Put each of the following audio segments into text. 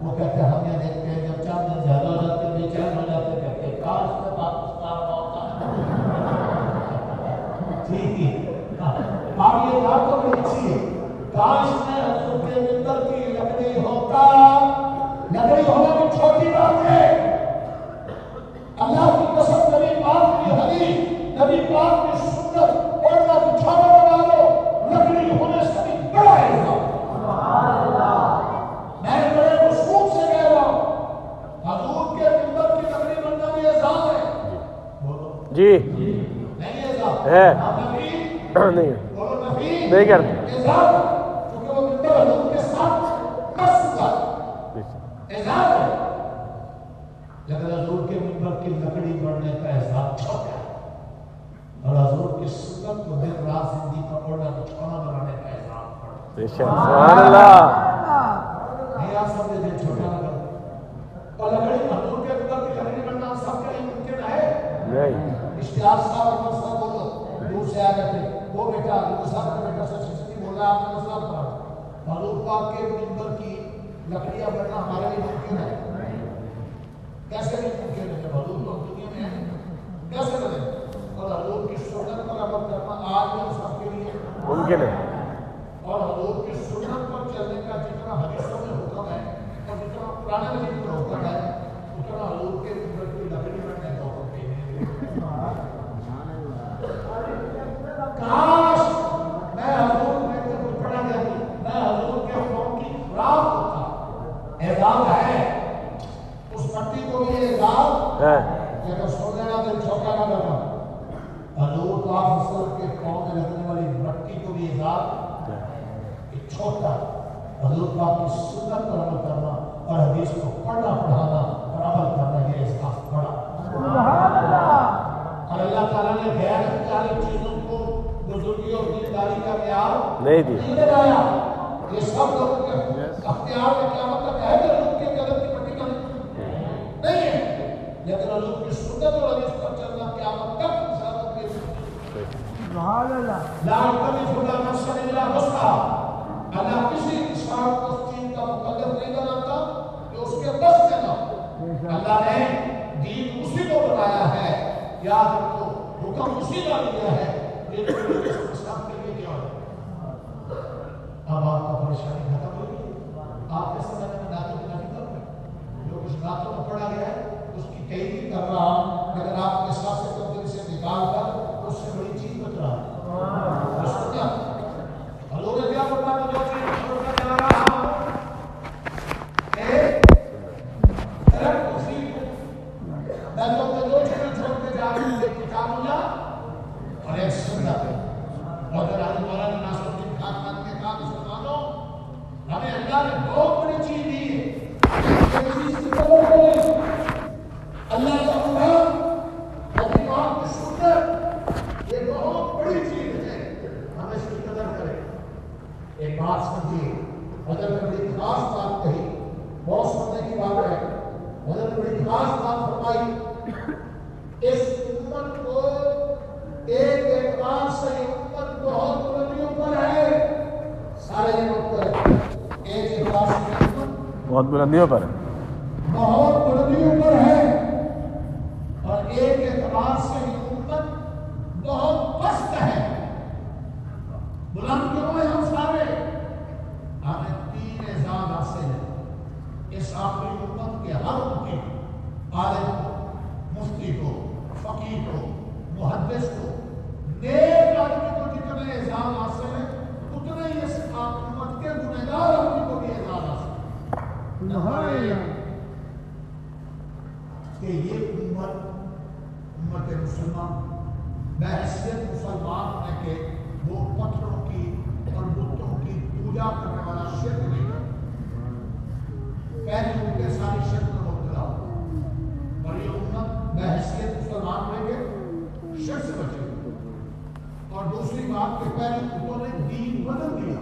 وہ کہتے ہیں ہم یہ دیکھتے ہیں جب 4 دن زیادہ ہو جاتے ہیں بے چین ہو جاتے ہیں کہتے ہیں کاش میں پاکستان کا ہوتا ٹھیک ہے آپ یہ بات تو بڑی اچھی ہے کاش میں حضور کے ممبر کی لکڑی ہوتا لکڑی ہونا بھی چھوٹی بات ہے اللہ کی قسم نبی پاک کی حدیث نبی پاک کی سنت اوڑھنا بچھانا بنا لو لکڑی ہونے سے بھی بڑا اعزاز میں بڑے مشکوک سے کہہ رہا ہوں حضور کے ممبر کی لکڑی بننا بھی اعزاز ہے جی نہیں اعزاز ہے نہیں نہیں کرتے اعزاز کیونکہ وہ ممبر حضور کے ساتھ مس ہوا اعزاز ہے لیکن حضور کے ممبر کی لکڑی بڑھنے کا احساس چھوٹا ہے اور حضور کی سنت کو دن رات زندگی کا اوڑھنا بچھونا بنانے کا احساس بڑھتا ہے سبحان اللہ نہیں آپ سمجھے دل چھوٹا نہ کرو اور لکڑی حضور کے ممبر کی لکڑی بننا سب کے لیے ممکن ہے نہیں اشتیاق صاحب اور مسئلہ بولو دور سے آ گئے تھے وہ بیٹا صاحب کا بیٹا سچ سچی بول رہا ہے آپ نے مسئلہ بتا حضور پاک کے ممبر کی لکڑیاں بننا ہمارے لیے ممکن ہے کیسے نہیں ممکن ہے جب حضور تو دنیا میں ہے کیسے بنے اور حضور کی سنت پر عمل کرنا آج بھی سب کے لیے ممکن ہے اور حضور کی سنت پر چلنے کا جتنا حدیثوں میں حکم ہے اور جتنا قرآن مجید میں حکم ہے اتنا حضور کے ممبر کی لکڑی بننے کا حکم نہیں کاش میں حضور میں تو کچھ پڑھا گیا میں حضور کے قوم کی خوراک ہوتا اعزاز ہے اس مٹی کو بھی اعزاز ہے کہ سو دینا دل چھوٹا نہ کرنا حضور کا فصل کے قوم میں لگنے والی مٹی کو بھی اعزاز ایک چھوٹا حضور پاک کی سنت پر عمل کرنا اور حدیث کو پڑھنا پڑھانا اور عمل کرنا یہ احساس بڑا اور اللہ تعالیٰ نے غیر اختیاری چیزوں کو بزرگی اور دینداری کا معیار نہیں لگایا یہ سب لوگوں کے اختیار میں کیا مطلب ہے کہ حضور کے قدم کی مٹی کا نہیں ہے لیکن حضور کی سنت اور حدیث پر چلنا کیا مطلب انسانوں کے سبحان اللہ لا یکلف اللہ نفسا الا وسعها اللہ کسی انسان کو اس چیز کا مکلف نہیں بناتا کہ اس کے بس میں نہ اللہ نے دین اسی کو بنایا ہے یاد رکھو حکم اسی کا دیا ہے لیکن سب کے لیے کیا ہے اب آپ کا پریشانی ختم ہوگی آپ کے سمجھ میں ناتوں کی نفی کر رہے جو کچھ ناتوں میں پڑھا گیا ہے اس کی کئی بھی کر رہا ہوں اگر آپ کے ساتھ سے کم دل سے نکال کر اس سے بڑی چیز بچ رہا ہے حضور نے کیا فرمایا جو چیز چھوڑ کر جا رہا ہوں درخت اسی میں تو دو چیزیں چھوڑ کے جا رہا ہوں ایک کتاب اللہ اور ایک سنت اور اگر حضرت مولانا ناصر الدین خان نے کہا مسلمانوں ہمیں اللہ نے بہت بڑی چیز دی ہے اللہ کا قرآن اور امام کی سنت یہ بہت بڑی چیز ہے ہم اس کی قدر کریں ایک بات سمجھیے حضرت نے بڑی خاص بات کہی بہت سننے کی بات ہے حضرت نے بڑی خاص بات فرمائی اس امت کو ایک اعتبار سے امت بہت بلندیوں پر ہے سارے امت پر ایک اعتبار سے امت بہت بلندیوں پر بہت بلندیوں پر ہے اور ایک اعتبار سے امت بہت پست ہے بلند کیوں ہے ہم سارے ہمیں 3 اعزاز حاصل ہے اس آخری امت کے ہر ان کے عالم کو مفتی کو فقیہ کو محدث کو نیک آدمی کو جتنے اعزاز حاصل ہے اتنے ہی اس امت کے گنہگار آدمی کو بھی اعزاز حاصل ہے کہ یہ امت مسلمان بحیثیت مسلمان ہے کہ وہ پتھروں کی اور بتوں کی پوجا کرنے والا شرک نہیں ہے پہلے ان کے ساری شرک میں مبتلا ہو اور یہ امت بحیثیت مسلمان ہے کہ شرک سے بچے اور دوسری بات کہ پہلے امتوں نے دین بدل دیا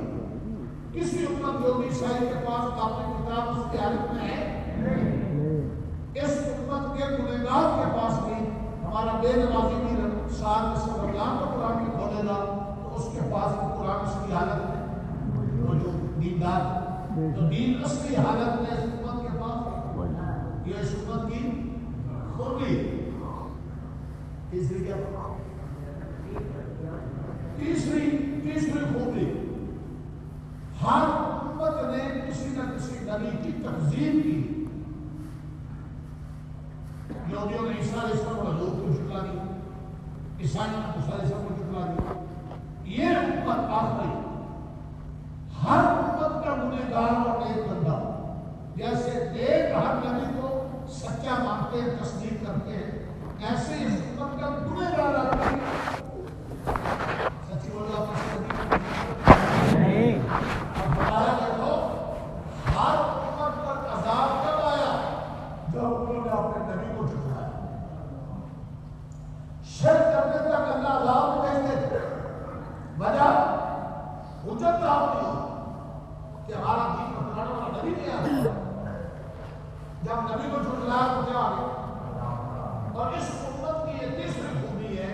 کسی امت جو بھی عیسائی کے پاس اپنی کتاب اس کی حالت میں ہے اس امت کے گنہگار کے پاس بھی ہمارا بے نمازی بھی سال میں سے رمضان کو قرآن کی کھولے گا تو اس کے پاس قرآن اس کی حالت میں وہ جو دیندار تو دین اصلی حالت میں اس امت کے خوبی. تیسری کیا؟ تیسری خوبی، ہر امت نے کسی نہ کسی نبی کی تکذیب کی. یہودیوں نے عیسیٰ علیہ السلام کو حضور کو جھٹلا دی، عیسائیوں نے موسیٰ علیہ السلام کو جھٹلا دی. یہ امت آخری، ہر امت کا گنہگار اور ایک بندہ. جیسے ایک ہر نبی کو سچا مانتے ہیں، تصدیق کرتے ہیں، ایسے اس امت کا گنہگار آدمی. سچی بولو آپ نہیں. اب بتایا دیکھو ہر امت پر عذاب کب آیا؟ جب انہوں نے اپنے نبی کو جھٹلایا. شرک کرنے تک اللہ عذاب بھیج دیتے، وجہ حجت آپ نہیں کہ ہمارا دین بتانے والا نبی نہیں آیا. جب نبی کو جھٹلایا تو کیا آ گیا؟ اور اس امت کی یہ تیسری خوبی ہے،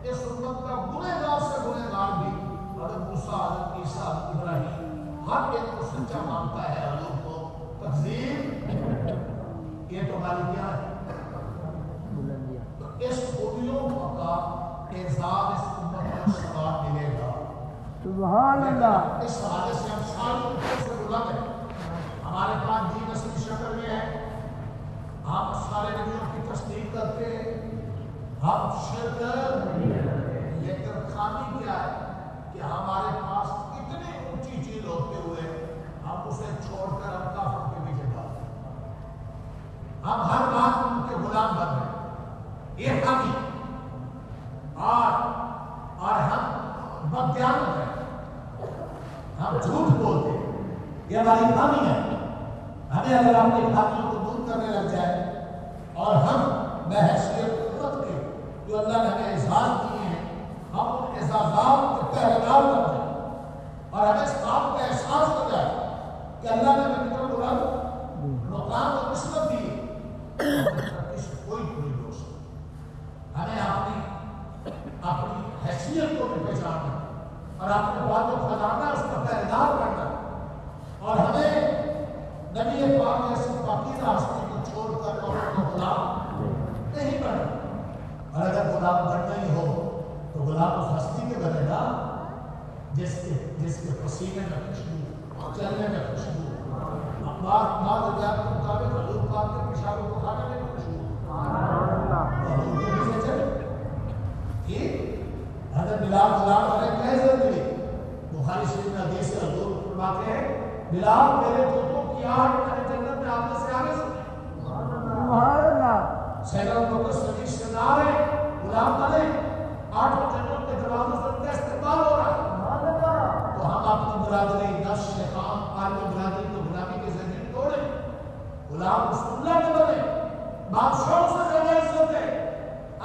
اس امت کا گنہگار سے گنہگار بھی حضرت موسیٰ، حضرت عیسیٰ، حضرت ابراہیم ہر ایک کو سچا مانتا ہے، حضور کو تکذیب. یہ تو ہماری کیا ہے؟ تو اس خوبیوں کا اعزاز اس امت کو ثواب ملے گا. سبحان اللہ. اس حوالے سے ہم سارے اوپر سے بلند ہیں. ہمارے پاس دین اصلی شکل میں ہے، ہم سارے نبیوں کی تصدیق کرتے ہیں، ہم شرک نہیں کرتے. لیکن خامی کیا ہے کہ ہمارے پاس اتنی اونچی چیز ہوتے ہوئے ہم اسے چھوڑ کر ہم کافروں کے پیچھے جاتے ہیں. ہم ہر بات ان کے غلام بن رہے ہیں. یہ خامی اور ہم بددیانت ہیں، ہم جھوٹ بولتے ہیں. یہ ہماری خامی ہے. ہمیں اگر اپنی خامیوں کو دور کرنے لگ جائے اور ہم بحیثیت امت کے جو اللہ نے ہمیں اعزاز دیے ہیں، ہم ان اعزازات کے پہرےدار بن جائیں اور ہمیں اس بات کا احساس ہو جائے کہ اللہ نے ہمیں کتنا بلند مقام اور نسبت دی، کوئی نہیں ہو سکتا. ہمیں اپنی حیثیت کو بھی پہچاننا اور اپنے بات و خزانہ اس کا پہرےدار کرنا. اور ہمیں نبی پاک ایسی پاکیزہ ہستی کو چھوڑ کر اور ان کو غلام نہیں بننا. اور اگر غلام بننا ہی ہو تو غلام اس ہستی کے بنے گا جس کے پسینے میں خوشبو، چلنے میں خوشبو، بعض روایات کے مطابق حضور پاک کے پیشاب کو کھانے میں خوشبو. حضور کے پیچھے چلے ٹھیک. حضرت بلال غلام بنے کیسے ملی؟ بخاری شریف میں حدیث سے حضور فرماتے ہیں بلال میرے جوتوں کی آٹھ میں جنت میں آپ سے آگے سنے. سبحان اللہ. سیدنا ابوبکر صدیق سردار ہے، غلام بنے، آٹھوں جنت کے دروازوں سے ان کا استقبال ہو رہا ہے. تو ہم اپنی برادری نفس شیطان عالم برادری کو غلامی کے ذریعے توڑیں، غلام رسول اللہ کے بنے، بادشاہوں سے زیادہ عزت ہے.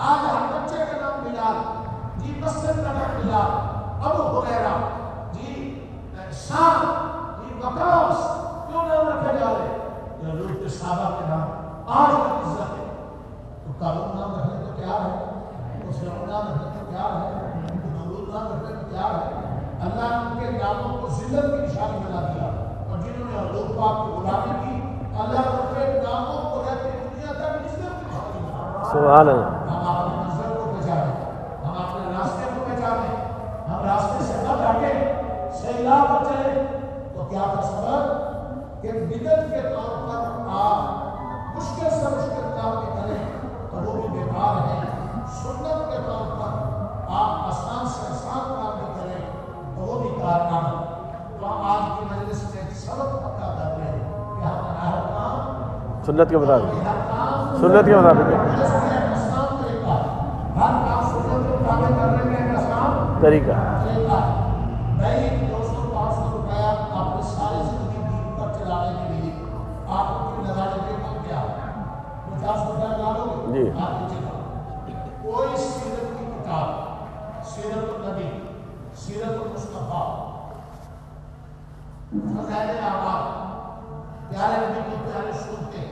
آج ہر بچے کا نام بلال، جی مسجد کا نام بلال، ابو ہریرہ، جی شام، جی وقاص، کیوں نام رکھے جا رہے؟ یہ حضور کے صحابہ کے نام آج تک عزت ہے. تو قارون نام رکھنے کو تیار ہے، تو فرعون نام رکھنے کو تیار ہے، تو نمرود نام رکھنے کو تیار ہے. اللہ نے ان کے ناموں کو ذلت کی نشانی بنا دیا. اور جنہوں نے حضور پاک کی غلامی کی، اللہ ان کے ناموں کو رہتی دنیا تک عزت کی نشانی بنا دیا. سبحان اللہ. ہم اپنی منزل کو پہچانے، ہم اپنے راستے کو پہچانے، ہم راستے سے نہ ہٹیں، صحیح راہ پر چلیں. تو کیا تصور کہ بدعت کے طور پر آپ مشکل سے مشکل کام بھی کریں تو وہ بھی بیکار ہے. سنت کے طور پر آپ آسان سے آسان کام بھی کریں تو وہ بھی کارنامہ. تو ہم آج کی مجلس میں ایک سبق پکا کر رہے ہیں کہ ہم ہر کام سنت کے مطابق، سنت کے مطابق آسان طریقہ، ہر کام سنت کے مطابق کرنے کا ایک آسان طریقہ. نہیں 200-500 روپیہ اپنی ساری زندگی دین پر چلانے کے لیے آپ ان کی لگانے کے بعد کیا 50 روپیہ لگا لو گے آپ کی جگہ. کوئی سیرت کی کتاب، سیرت النبی، سیرت المصطفیٰ، فضائل اعمال، پیارے نبی کی پیارے سنتے،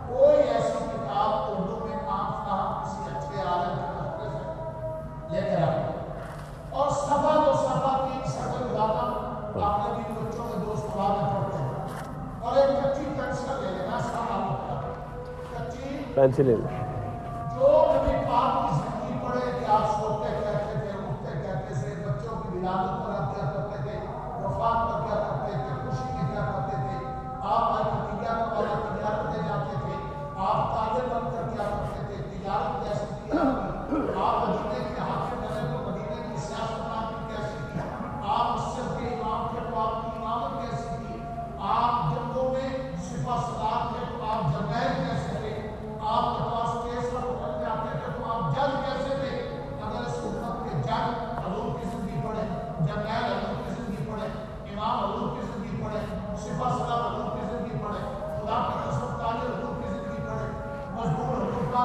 کوئی ایسی کتاب اردو میں عام فہم کسی اچھے عالم کے مدرسے سے لے کر آئے اور صفحہ دو صفحہ 3 صفحے بتانا. آپ نے بھی بچوں میں 2 سوال میں پڑھتے ہیں اور ایک کچی پینسل لے لینا، سارا ہوتا ہے کچی پینسل لے لیں،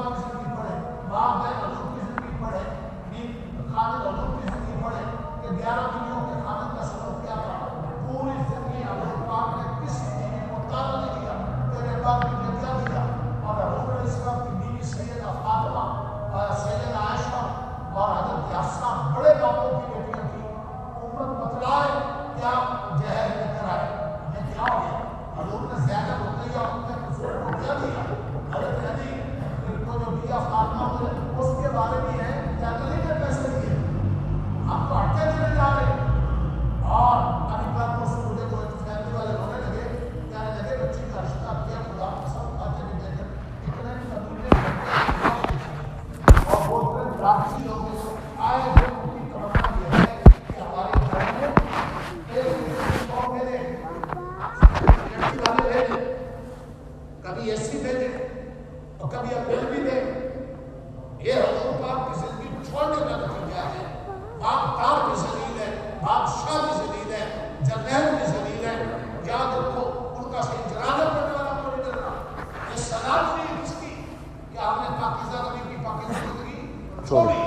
باپ کی زندگی پڑھے، باپ بہن حضور کی زندگی پڑھے، خالد حضور کی زندگی پڑھے کہ 11 بیویوں کے خالد کا سلوک کیا تھا، پوری زندگی حضور پاک نے کسی بیوی کو طاقت نہیں دیا، میرے باپ کی جگہ دیا، اور حضور علیہ السلام کی بیوی سیدہ فاطمہ اور سیدہ عائشہ اور حضرت حفصہ بڑے باپوں کی بیٹیاں تھیں۔ امت بتلائے کیا جہر لے کر آئے، یہ کیا ہو گیا؟ حضور نے زیادہ رقیہ اپنے قصور کو کیا دیا؟ حضرت علی کو جو دیا فاطمہ کو اس کے بارے میں ہے کیا علی نے پیسے دیے، ہم تو ہٹتے چلے جا رہے ہیں۔ اور ابھی بات کو سنتے تو فیملی والے رونے لگے، کہنے لگے بچی کا رشتہ کیا خدا قسم کھاتے بھی دے کر اتنے قبیلے اور وہ راکھی لوگ آئے جو ان کی تمنا یہ ہے کہ ہمارے گھر میں ایک قوم بھیجے، لڑکی والے بھیجے، کبھی ایسی بھیجے اور کبھی اپیل بھی دے۔ یہ حضور پاک کی زندگی چھوڑنے کا نتیجہ ہے۔ باپ تار بھی ذلیل ہے، بادشاہ بھی ذلیل ہے، جرنیل بھی ذلیل ہے، یاد رکھو ان کا اجرانہ کرنے والا کوئی نہیں رہا۔ یہ سلام نہیں اس کی کہ آپ نے پاکیزہ نبی کی پاکیزہ زندگی چھوڑی۔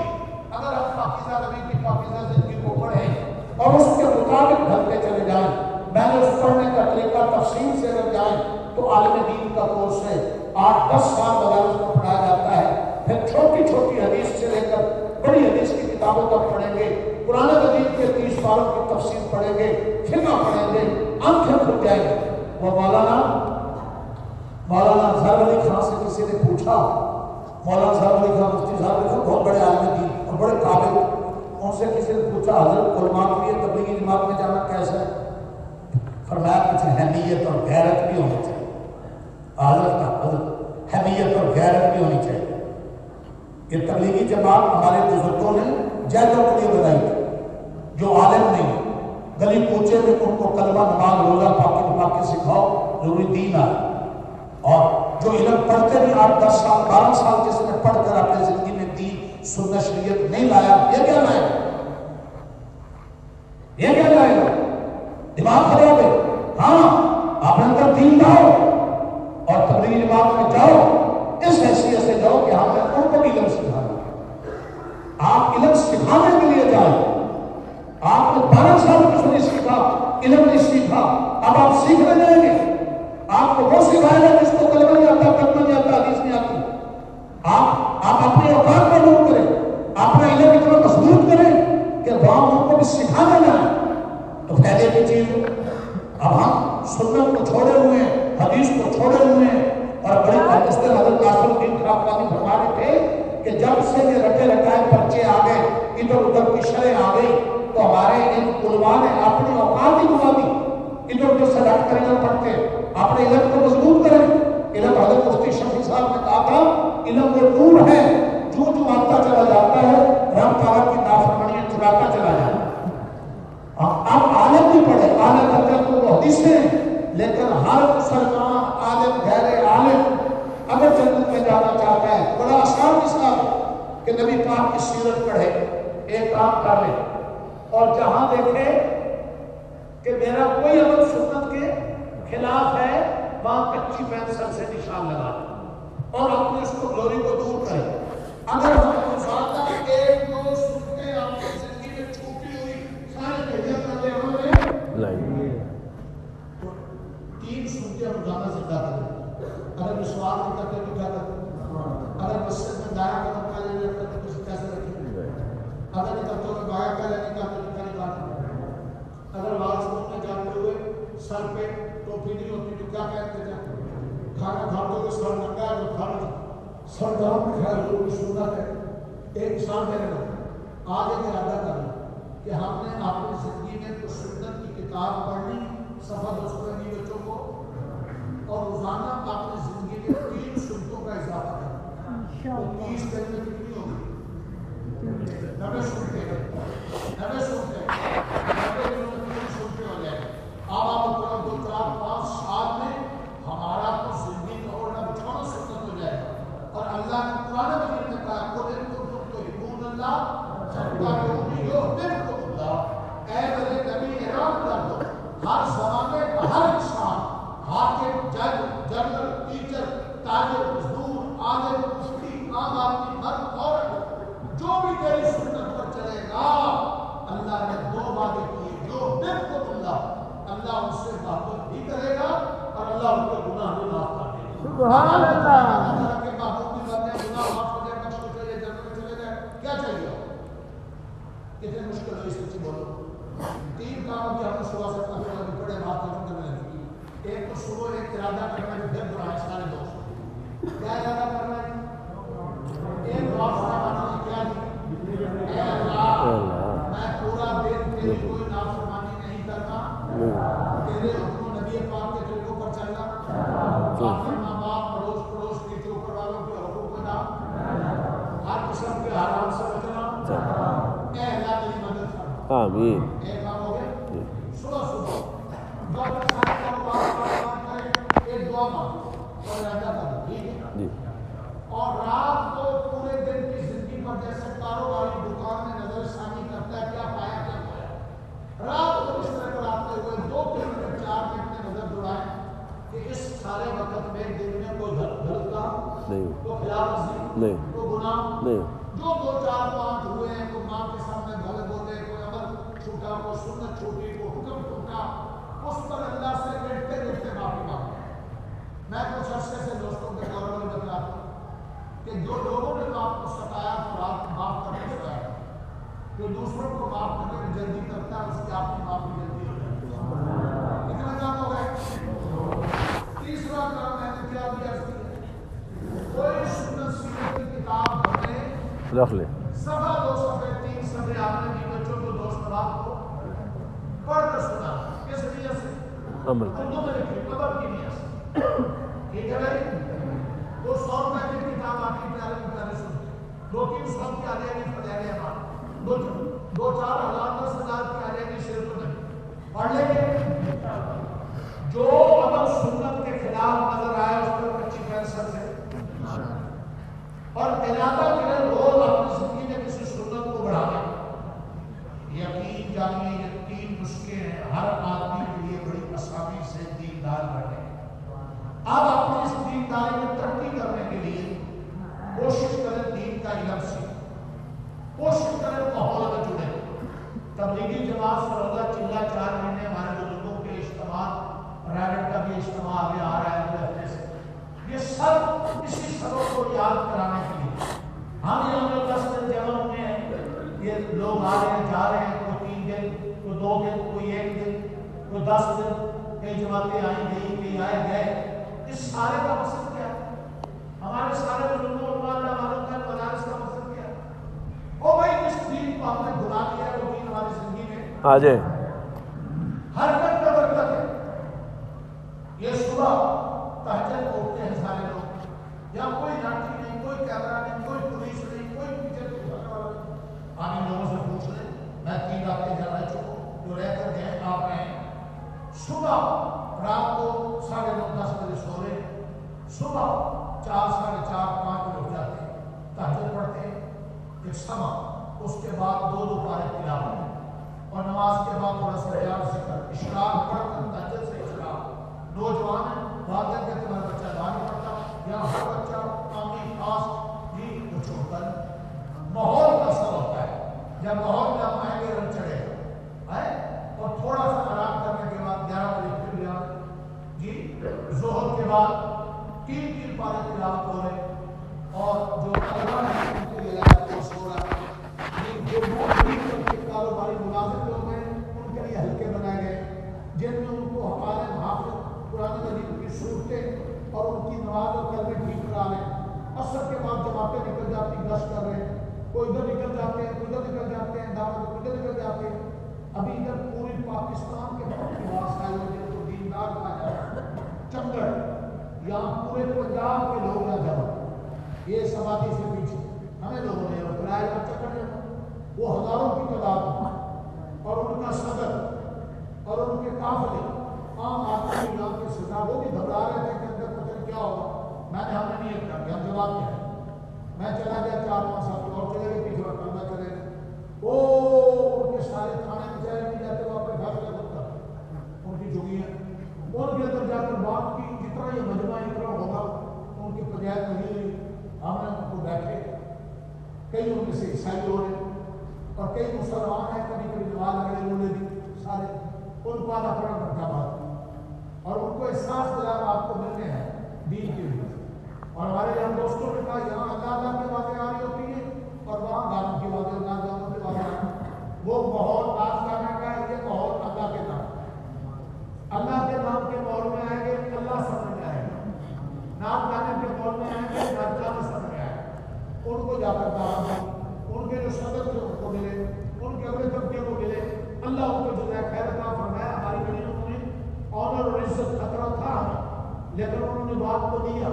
اگر ہم پاکیزہ نبی کی پاکیزہ زندگی کو پڑھیں اور اس کے مطابق ڈھلتے چلے جائیں، میں نے اس پڑھنے کا طریقہ تفصیل سے اگر جائیں تو عالم دین کا کورس ہے، 8-10 سال مدارس میں پڑھایا جاتا ہے، پھر چھوٹی چھوٹی حدیث سے لے کر بڑی حدیث کی کتابوں تک پڑھیں گے، قرآن مجید کے 30 پاروں کی تفسیر پڑھیں گے، فقہ پڑھیں گے، آنکھیں کھل جائیں گے۔ وہ مولانا ظاہر علی خان سے کسی نے پوچھا، مولانا ظاہر علی خان مفتی صاحب نے بہت بڑے عالم دین اور بڑے قابل، ان سے کسی نے پوچھا حضرت علماء کے لیے تبلیغی جماعت میں جانا کیسا ہے؟ فرمایا کچھ اہمیت اور غیرت بھی ہونی چاہیے، حضرت اہمیت اور غیرت بھی ہونی چاہیے۔ یہ تبلیغی جماعت ہمارے بزرگوں نے جیدوں کے لیے بنائی تھی، جو عالم نہیں گلی کوچے میں ان کو کلمہ نماز روزہ پاکی سکھاؤ، ضروری دین آئے، اور جو علم پڑھتے بھی 8-10 سال 12 سال جس نے پڑھ کر اپنے زندگی میں دین سنت شریعت نہیں لایا، یہ کیا لائے گا؟ یہ کیا لائے گا؟ دماغ خراب ہے۔ ہاں آپ اندر دین لاؤ اور تبلیغی جماعت میں جاؤ، اس حیثیت سے جاؤ کہ ہم نے ان کو بھی علم سکھانا۔ آپ علم سکھانے کے لیے جائیں، آپ نے 12 سال کچھ نہیں سیکھا، علم نہیں سیکھا، اب آپ سیکھنے جائیں گے، آپ کو وہ سکھائے گا جس کو کلمہ نہیں آتا، کلمہ نہیں آتا، حدیث نہیں آتی۔ آپ اپنے اوقات پر لوگ کریں، اپنا علم اتنا مضبوط کریں کہ وہاں ان کو بھی سکھانے جائیں تو فائدے کی چیز ہو۔ اب ہم سنت کو چھوڑے ہوئے ہیں، حدیث کو چھوڑے ہوئے ہیں، اور بڑے حضرت قاسم الدین خرافانی فرما رہے تھے کہ جب سے یہ رٹے رٹائے پرچے آ گئے، ادھر ادھر کی شرح آ گئی، تو ہمارے ان علماء نے اپنی اوقات ہی گوا دی، ادھر ادھر سے رٹ کر علم پڑھتے، اپنے علم کو مضبوط کریں۔ علم حضرت مفتی شفیع صاحب نے کہا تھا علم وہ نور ہے جو آتا چلا جاتا ہے، رب تعالیٰ کی نافرمانیاں چراتا چلا جاتا ہے۔ اب عالم بھی پڑھے، عالم حضرت کو حدیثیں، لیکن ہر مسلمان عالم غیر عالم اگر جنت میں جانا چاہتا ہے، بڑا آسان مثال کہ نبی پاک کی سیرت پڑھے، ایک کام کر لے اور جہاں دیکھے کہ میرا کوئی عمل سنت کے خلاف ہے، وہاں کچی پینسل سے نشان لگا اور اپنے اس کو گلوری کو دور کرے۔ اگر ہم مساعدہ ایک دو سنتے آپ کی زندگی میں چھوٹی ہوئی سارے بھیجے کرتے ہم نے 3 سنتے روزانہ سے کیا کریں؟ اگر مسواک نہیں کرتے تو کیا کرتے؟ اگر مسجد میں دائیں قدم کا لینے کرتے تو کیسے رکھیں؟ اگر نکلتے ہوئے بائیں کا لینے کرتے تو کیا نکالتے؟ اگر واش روم میں جاتے ہوئے سر پہ ٹوپی نہیں ہوتی تو کیا کہتے جاتے؟ کھانا کھاتے ہوئے سر ننگا ہے تو کھانا سر دام میں خیر ضروری سنت ہے۔ ایک مثال دینے لگا، آج ایک ارادہ کرنا کہ ہم نے اپنی زندگی میں کچھ سنت کی کتاب پڑھنی، صفحہ 200 بچوں کو، اور روزانہ اپنی زندگی میں 3 سنتوں کا اضافہ کرنا۔ 30 دن میں کتنی ہوگی؟ 90 سنتے ہیں، 90 سنتے ہیں، 90 دنوں میں 3 سنتے ہو جائیں۔ اب آپ 2-4-5 سال میں ہمارا تو زندگی کا اوڑھنا بچھونا سنت ہو جائے گا، اور اللہ نے قرآن مجید میں کہا قل ان کنتم تحبون اللہ فاتبعونی یحببکم اللہ۔ اے میرے نبی اعلان کر دو ہر زمانے کا ہر انسان سبحان اللہ کے محبوب کی بندے گناہ معاف ہو جائے بخش ہو جائے جنت میں چلے جائے کیا چاہیے کتنے مشکل ہوئی سچی بولو 3 کام کی ہم نے صبح سے اپنا بڑے بات ختم کرنے لگی ایک تو صبح ایک ارادہ کرنا ہے پھر دعائیں سارے دوست کیا ارادہ کرنا ہے ایک دعا فرمانا ہے کیا اے اللہ میں پورا دن تیری کوئی نافرمانی نہیں کرنا تیرے حکم نبی پاک کے طریقوں پر چلنا اپنے ماں باپ پڑوس کے جو اوپر والوں کے حقوق ادا ہر قسم کے حرام سے بچنا اے اللہ تیری مدد کرنا آمین ایک کام ہو گیا صبح دعا سارے کام کریں ایک دعا مانگو اور ارادہ کرو ٹھیک ہے جی اور رات کو پورے دن کی زندگی پر جیسے کاروباری دکان میں نظر ثانی کرتا ہے کیا پایا کیا پایا رات کو اس طرح کراتے ہوئے 2 منٹ 4 منٹ میں نظر دوڑائیں کہ اس سارے وقت میں دن میں کوئی غلط کام نہیں کوئی خلاف ورزی نہیں کوئی گناہ نہیں جو 2 4 5 ہوئے ہیں کوئی ماں کے سامنے غلط بولے کوئی عمل چھوٹا کوئی سنت چھوٹی کوئی حکم ٹوٹا اس پر اللہ سے لیٹتے لیٹتے معافی مانگے میں کچھ عرصے سے دوستوں کے دور میں بتلاتا ہوں کہ جو لوگوں نے آپ کو ستایا تو آپ معاف کرنے ستایا جو دوسروں کو معاف کرنے میں جلدی کرتا ہے اس کی آپ کی معافی جلدی ہو جاتی ہے اتنا کام ہو گئے تیسرا کام میں نے کیا دیا کوئی سنت سیرت کی کتاب پڑھے رکھ لے صفحہ 2 صفحے 3 صفحے آپ نے بھی بچوں کو دوست بات کو پڑھ کر سنا کس نیت سے عمل اردو میں لکھی قبر کی نیت سے ٹھیک ہے بھائی 200 روپے کی کتاب آپ کی پیارے میں پیارے سنتے 2-3 سال کی آ جائے گی فضائل اعمال 2-4 ہزار 10,000 کی آ جائے گی صرف نہیں پڑھ لیں گے جو عمل سنت کے خلاف نظر آئے اس پر کچی فیصل سے اور ارادہ کرے روز اپنی زندگی میں کسی سنت کو بڑھانے یقین جانیے یہ 3 نسخے ہیں ہر آدمی کے لیے بڑی آسانی سے دیندار بننے اب اپنی اس دینداری میں ترقی کرنے کے لیے کوشش کریں دین کا علم سیکھیں کوشش کریں ماحول میں جڑیں تبلیغی جماعت سروزہ چلہ 4 مہینے ہمارے بزرگوں کے اجتماع پرائیویٹ کا بھی اجتماع ابھی آ رہا ہے اگلے ہفتے سے یہ سب اسی سبق کو یاد کرانے کے لیے ہم یہاں 10 دن جمع ہوئے ہیں یہ لوگ آ رہے ہیں جا رہے ہیں کوئی 3 دن کوئی 2 دن کوئی 1 دن کوئی 10 دن کئی جماعتیں آئی گئی کئی آئے گئے اس سارے کا مقصد کیا ہے ہمارے سارے بزرگوں اور اللہ والوں کا مدارس کا مقصد کیا ہے او بھائی اس دین کو ہم نے بھلا دیا ہے وہ دین ہماری زندگی میں آ جائے حرکت کا برکت ہے یہ صبح تہجد اٹھتے ہیں سارے لوگ یا کوئی لاٹھی نہیں کوئی کیمرہ نہیں کوئی پولیس نہیں کوئی پیچھے پوچھنے والا نہیں آپ ان لوگوں سے پوچھ لیں میں 3 راتیں جا رہ چکا ہوں جو رہ کر گئے آپ رہے صبح رات کو 9:30-10 بجے سو رہے صبح 4 ساڑھے 4 5 بجے اٹھ جاتے ہیں تہجد پڑھتے ہیں ایک سما اس کے بعد 2 پارے تلاوت اور نماز کے بعد تھوڑا سا ریاض ذکر اشراق پڑھ کر تہجد سے اشراق نوجوان ہیں بات ہے کہ تمہارا بچہ دعا نہیں پڑھتا یا ہر بچہ قومی خاص بھی وہ چھوڑتا ہے ماحول کا اثر ہوتا ہے جب ماحول میں آپ آئیں گے رنگ چڑھے گا اور تھوڑا سا آرام کرنے کے بعد 11 بجے پھر ریاض جی ظہر کے بعد 3 پارے تلاوت ہو رہے اور جو اللہ نے ان کے لیے وہ سو رہا ہے جو کاروباری ملازم لوگ ہیں ان کے لیے ہلکے بنائے گئے جن میں ان کو ہمارے محافظ قرآن مجید کی صورتیں اور ان کی نماز اور کلمے ٹھیک کرا رہے ہیں عصر کے بعد جماعتیں نکل جاتی گشت کر رہے ہیں کوئی ادھر نکل جاتے ہیں کوئی ادھر نکل جاتے ہیں دعوت ادھر نکل جاتے ہیں ابھی ادھر پوری پاکستان کے بہت لباس آئے ہوئے جن کو دیندار کہا جاتا ہے چنگڑ یہاں پورے پنجاب کے لوگ نہ جمع یہ سماعتی سے پیچھے ہمیں لوگوں نے کرایہ کا چکر جمع وہ ہزاروں کی تعداد اور ان کا صدر اور ان کے قافلے عام آدمی یہاں کے سزا وہ بھی گھبرا رہے تھے کہ اندر پتہ کیا ہوگا میں نے ہم نے نیت کر دیا ہم جواب کیا ہے میں چلا گیا 4-5 سال اور چلے گئے پیچھے کرنا چلے گئے او ان کے سارے تھانے بچارے نہیں جاتے وہ اپنے فیصلے خود کرتے ان کی جگی ہے ان کے اندر جا کر بات کی جتنا یہ مجمع اتنا ہوگا ان کی پنچایت نہیں ہوئی ہم نے ان کو بیٹھے کئی ان میں سے عیسائی ہو رہے اور کئی مسلمان ہیں کبھی کبھی نماز اگلے بولے دی سارے ان کو آدھا پڑا کرتا بات اور ان کو احساس دلا آپ کو ملنے ہیں دین کے لیے اور ہمارے یہاں دوستوں نے کہا یہاں اللہ کی باتیں آ رہی ہوتی ہیں اور وہاں گانوں کی باتیں گانوں کی باتیں آ رہی ہیں. وہ ماحول ناچ گانے کا ہے، یہ ماحول اللہ کے نام کے ماحول میں آئیں گے اللہ سمجھ میں آئے گا. ناچ گانے کے ماحول میں آئیں گے ناچ گانے سمجھ میں آئے گا. ان کو جا کر دعوت دی، ان کے جو صدر تھے ان کو ملے، ان کے اگلے طبقے کو ملے. اللہ ان کو جزائے خیر عطا فرمایا. ہماری بڑیوں نے آنر اور عزت خطرہ تھا لیکن انہوں نے بات کو دیا،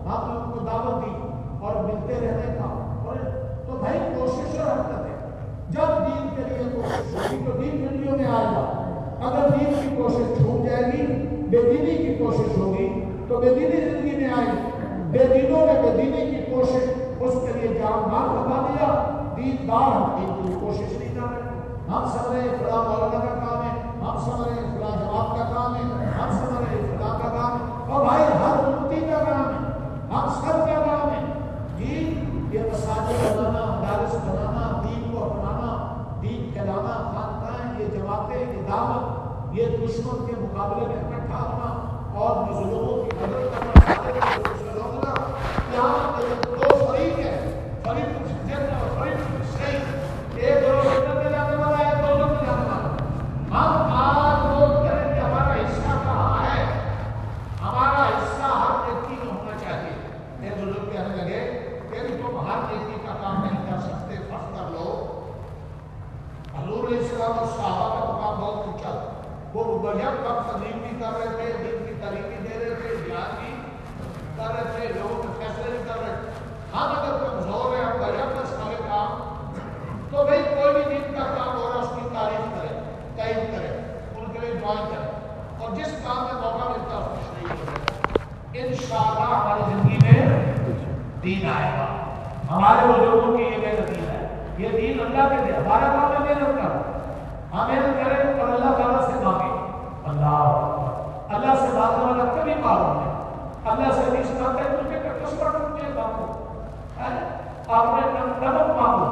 ہم نے ان کو دعوت دی اور ملتے رہنے کا. اور تو بھائی کوشش اور حرکت ہے. جب دین کے لیے کوشش ہوگی تو دین منڈیوں میں آئے گا. اگر دین کی کوشش چھوٹ جائے گی، بے دینی کی کوشش ہوگی تو بے دینی زندگی میں آئے گی. بے دینوں نے بے دینی کی کوشش اس کے لیے جان مال بتا دیا. دیندار ہم دین کی کوشش نہیں کر رہے. ہم سمجھ رہے فلاں مولانا کا کام ہے، ہم سمجھ رہے فلاں جماعت کا کام ہے، ہم سمجھ رہے فلاں کا کام ہے. اور بھائی ہر امتی کا کام ہے، ہم سب کا کام ہے. دین یہ مساجد بنانا، مدارس بنانا، دین کو اپنانا، دین کھلانا، خانقاہیں، یہ جماعتیں، یہ دعوت، یہ دشمن کے مقابلے میں اکٹھا ہونا اور مظلوموں کی مدد کرنا. یہاں دو فریق ہیں، فریق جنت اور فریق شہید. ایک دو جنت میں جانے والا ہے، دو جنت میں جانے والا. ہم آج نوٹ کریں کہ ہمارا حصہ کہاں ہے. ہمارا حصہ ہر نیکی میں ہونا چاہیے. میرے بزرگ کہنے لگے کہ تم ہر نیکی کا کام نہیں کر سکتے، فرض کر لو حضور علیہ السلام اور صحابہ کا مقام بہت اونچا تھا. وہ مبین وقت تقریم بھی کر رہے تھے، دین کی تعلیم بھی دے رہے تھے، جہاد بھی کر رہے تھے، لوگوں کے فیصلے بھی کر رہے تھے. ہم اگر کمزور ہیں، ہم بجٹ میں سارے کام تو بھائی کوئی بھی دین کا کام ہو رہا ہے اس کی تعریف کرے، تعریف کرے، ان کے لیے دعائیں کرے اور جس کام میں موقع ملتا ہے اس میں شریک ہو جائے. انشاءاللہ ہماری زندگی میں دین آئے گا. ہمارے بزرگوں کی یہ محنت ہے. یہ دین اللہ کے دے. ہمارا کام ہے محنت کرنا. ہم محنت کریں اور اللہ تعالیٰ سے مانگیں. اللہ سے مانگنے والا کبھی معلوم ہے. اللہ سے نہیں سناتے تو کہ قسمت مجھے مانگو، آپ نے نمک مانگو.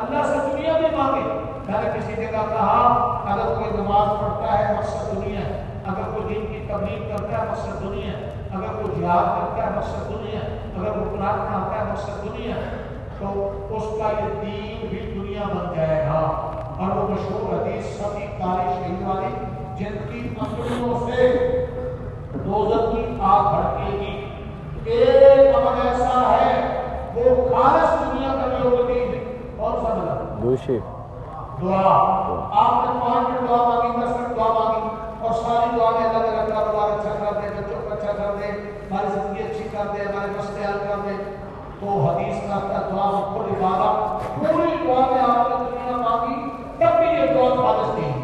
اللہ سے دنیا بھی مانگے. میں نے کسی جگہ کہا اگر کوئی نماز پڑھتا ہے مقصد دنیا ہے، اگر کوئی دین کی تبلیغ کرتا ہے مقصد دنیا ہے، اگر کوئی جہاد کرتا ہے مقصد دنیا ہے، اگر وہ قرآن پڑھاتا ہے مقصد دنیا ہے، تو اس کا یہ دین بھی دنیا بن جائے گا. اور وہ مشہور حدیث سبھی کاری شہید والی جن کی انگلیوں سے دوزخ کی آگ بھڑکے گی. ایک عمل ایسا ہے وہ خالص دنیا کا یوگ دین ہے. اور سب دوشی دعا. آپ نے 5 منٹ دعا مانگی، 10 منٹ دعا مانگی اور ساری دعا میں اللہ تعالیٰ کاروبار اچھا کر دے، بچوں کو اچھا کر دے، ہماری زندگی اچھی کر دے، ہمارے مسئلے حل کر دے. تو حدیث کا دعا بکل عبادت. پوری دعا میں آپ نے دنیا مانگی تب بھی یہ دعا خالص نہیں.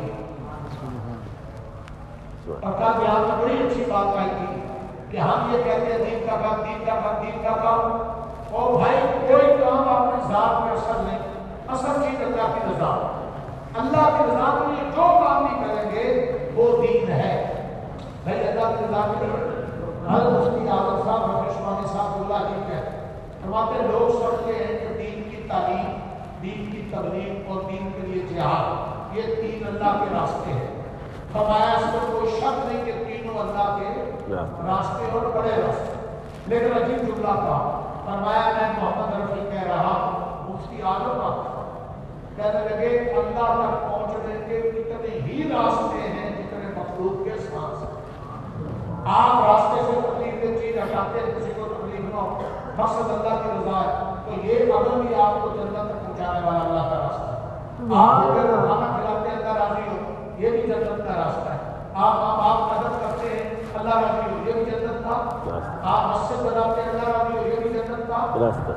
اور کل یہاں میں بڑی اچھی بات آئی تھی کہ ہم یہ کہتے ہیں دین کا کام، دین کا کام، دین کا کام. اور بھائی کوئی کام اپنی ذات میں اثر نہیں. اصل چیز اللہ کی رضا. اللہ کی رضا کے لیے جو کام نہیں کریں گے وہ دین ہے. بھائی اللہ کی رضا کے لیے حضرت مفتی اعظم صاحب رحمۃ عثمانی صاحب اللہ علیہ کہتے فرماتے ہیں لوگ سمجھتے ہیں کہ دین کی تعلیم، دین کی تبلیغ اور دین کے لیے جہاد یہ 3 اللہ کے راستے ہیں. فرمایا اس میں کوئی شک نہیں کہ تینوں اللہ کے راستے اور بڑے راستے. لیکن عجیب جملہ تھا. فرمایا میں محمد رفیع کہہ رہا مفتی اعظم کہنے لگے اللہ تک پہنچنے کے اتنے ہی راستے ہیں جتنے مخلوق کے ساتھ. آپ راستے سے تکلیف کی چیز ہٹاتے ہیں، کسی کو تکلیف نہ ہو، مقصد اللہ کی رضا ہے. تو یہ عمل بھی آپ کو جنت تک پہنچانے والا اللہ کا راستہ ہے. آپ اگر کھانا کھلاتے ہیں اللہ راضی ہو، یہ بھی جنت کا راستہ ہے. آپ مدد کرتے ہیں اللہ راضی ہو، یہ بھی جنت کا. آپ مسجد بناتے ہیں اللہ راضی ہو، یہ بھی جنت کا راستہ.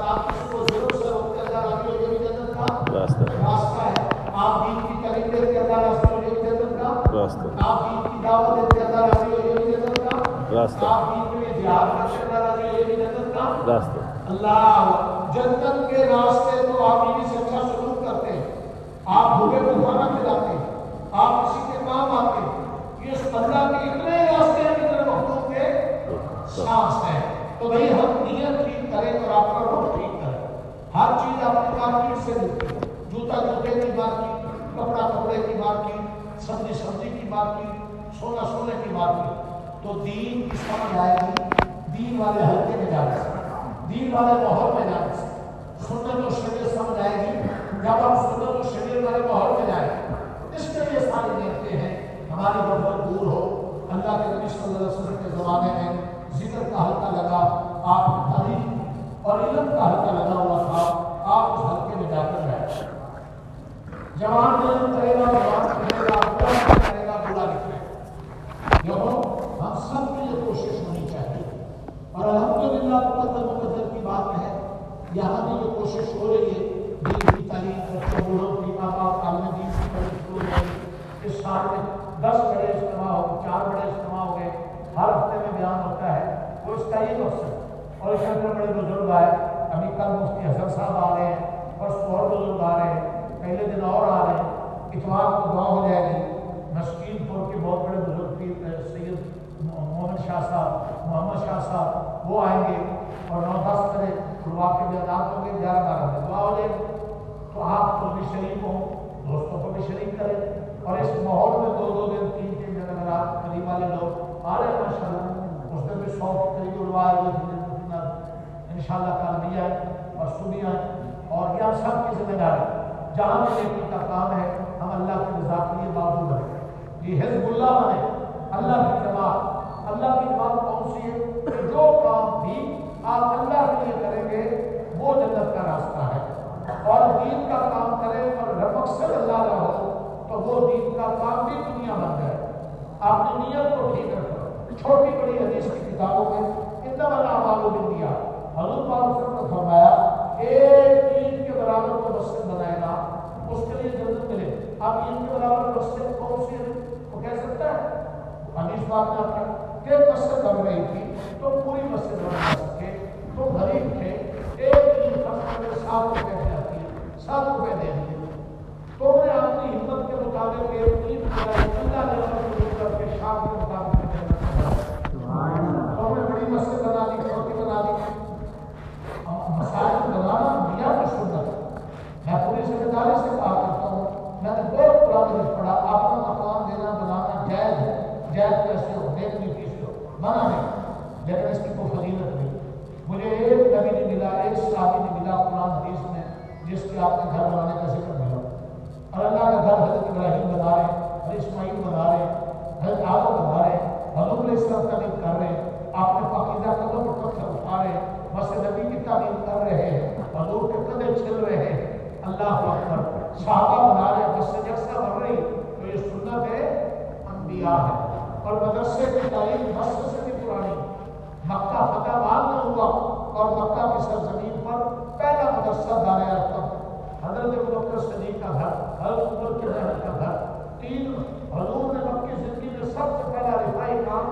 آپ کسی کو ضرور سے روکتے ہیں اللہ راضی ہو، یہ بھی جنت کا راستہ ہے. آپ دین کی تعلیم دیتے ہیں اللہ راضی ہو، یہ بھی جنت کا راستہ. آپ دین کی دعوت دیتے ہیں اللہ راضی ہو، یہ بھی جنت کا راستہ. آپ دین کے لیے جہاد کرتے ہیں اللہ راضی ہو، یہ بھی جنت کا راستہ. اللہ جنت کے راستے تو آپ بیوی سے اچھا سلوک کرتے ہیں، آپ بھوکے کو کھانا کھلاتے ہیں، آپ کسی کے کام آتے ہیں. یہ اللہ کے اتنے راستے ہیں جتنے مخلوق کے سانس ہیں. تو بھائی ہم نیت ٹھیک کریں اور آپ کا روح ٹھیک کریں. ہر چیز اپنی مارکیٹ سے ملتی ہے. جوتا جوتے کی مارکیٹ، کپڑا کپڑے کی مارکیٹ، سبزی کی مارکیٹ، سونا سونے کی مارکیٹ. تو دین کی سمجھ آئے گی، دین والے حلقے میں جانے سے، دین والے ماحول میں جانے سے سنت و شریعت سمجھ آئے گی۔ جب ہم سنت و شریعت والے ماحول میں جائیں اس کے لیے ساری نعمتیں ہیں، ہماری غفلت دور ہو۔ اللہ کے نبی صلی اللہ علیہ وسلم کے زمانے میں ذکر کا حلقہ لگا، آپ تعلیم اور علم کا حلقہ لگا ہوا تھا، آپ اس حلقے میں جا کر بیٹھے۔ جوان علم کرے گا، جوان کرے گا، برا کرے گا، برا لکھے گا۔ لوگوں ہم سب کی یہ کوشش ہونی چاہیے، اور الحمدللہ مقدر مقدر کی بات ہے یہاں بھی یہ کوشش ہو رہی ہے دین کی تعلیم، بچوں بوڑھوں کی آباد عالم دین کی تعلیم ہو رہی ہے۔ اس سال میں 10 بڑے اجتماع ہو گئے، 4 بڑے اجتماع ہو گئے، ہر ہفتے میں بیان ہوتا ہے، وہ اس کا یہ مقصد۔ اور اس کے اندر بڑے بزرگ آئے، ابھی کل مفتی حسن صاحب آ رہے ہیں، پرسوں اور بزرگ آ رہے ہیں، پہلے دن اور آ رہے ہیں، اتوار کو دعا ہو جائے گی۔ مسکین پور کے بہت بڑے بزرگ پیر سید محمد شاہ صاحب، محمد شاہ صاحب، وہ آئیں گے اور 9-10 بڑے طلباء کے بیانات ہوں گے، 11-12 بجے دعا ہو جائے گی۔ تو آپ کو بھی شریک ہوں، دوستوں کو بھی شریک کریں، اور اس ماحول میں 2-2 دن 3-3 دن اگر آپ قریب والے لوگ آ رہے ہیں ماشاءاللہ، اس دن بھی 100 کے قریب علماء انشاءاللہ کل بھی آئیں اور صبح آئیں، اور یہ سب کی ذمہ داری جہاں بھی نیکی کا کام ہے ہم اللہ کی رضا کے لیے بازو بنے، یہ حزب اللہ بنے، اللہ کی جماعت۔ اللہ کی بات کون سی ہے کہ جو کام بھی آپ اللہ کے لیے کریں گے وہ جنت کا راستہ ہے، اور دین کا کام کریں اور مقصد اللہ نہ ہو تو وہ دین کا کام بھی دنیا بن جائے۔ آپ نے نیت کو ٹھیک رکھو۔ چھوٹی بڑی حدیث کی کتابوں میں انما الاعمال بالنیات، حضور پاک صلی اللہ علیہ وسلم نے فرمایا ایک اینٹ کے برابر کو مسجد بنائے گا اس کے لیے جنت ملے۔ اب اینٹ کے برابر مسجد کون سی ہے وہ کہہ سکتا ہے؟ حدیث پاک میں آپ کہ مسجد بن رہی تھی تو پوری مسجد بنا سکے، تو غریب تھے، ایک اینٹ خرچ کرنے 7 روپے کی آتی ہے، 7 روپے دے دیے، تو میں اپنی ہمت کے مطابق ایک اینٹ بنائی، اللہ نے ہمت کر کے شام کے مطابق تو میں بڑی مسجد بنا دی، چھوٹی بنا دی۔ مساجد بنانا دنیا کی سنت ہے، میں پوری ذمہ داری سے کہا کرتا ہوں، میں نے بہت قرآن میں پڑھا اپنا مکان دینا بنانا جائز ہے، جائز کیسے ہو، نیک نیتی سے ہو، منع نہیں، لیکن اس کی کوئی فضیلت نہیں۔ مجھے ایک نبی نہیں ملا، ایک صحابی نہیں ملا قرآن حدیث میں جس کے آپ نے گھر بنانے کا ذکر ملا، اور اللہ کا گھر حضرت ابراہیم بنا رہے ہیں، حضرت اسماعیل بنا رہے ہیں، حضرت آدم بنا رہے ہیں، حضور علیہ السلام تعلیم کر رہے ہیں، آپ نے پاکیزہ قدم پر پتھر اٹھا رہے ہیں، بس نبی کی تعلیم کر رہے ہیں، حضور کے قدم چل رہے ہیں، اللہ اکبر، صحابہ بنا رہے ہیں، مسجد اقصیٰ بن رہی، تو یہ سنت ہے انبیاء ہے۔ اور مدرسے کی تعلیم مسجد سے بھی پرانی، مکہ فتح بعد میں ہوا، اور مکہ کی سرزمین پر پہلا مدرسہ دار ارقم، حضرت ابوبکر صدیق کا گھر، حضرت عمر کے زہر کا گھر، 3 حضور نے مکی زندگی میں سب سے پہلا رفائی کام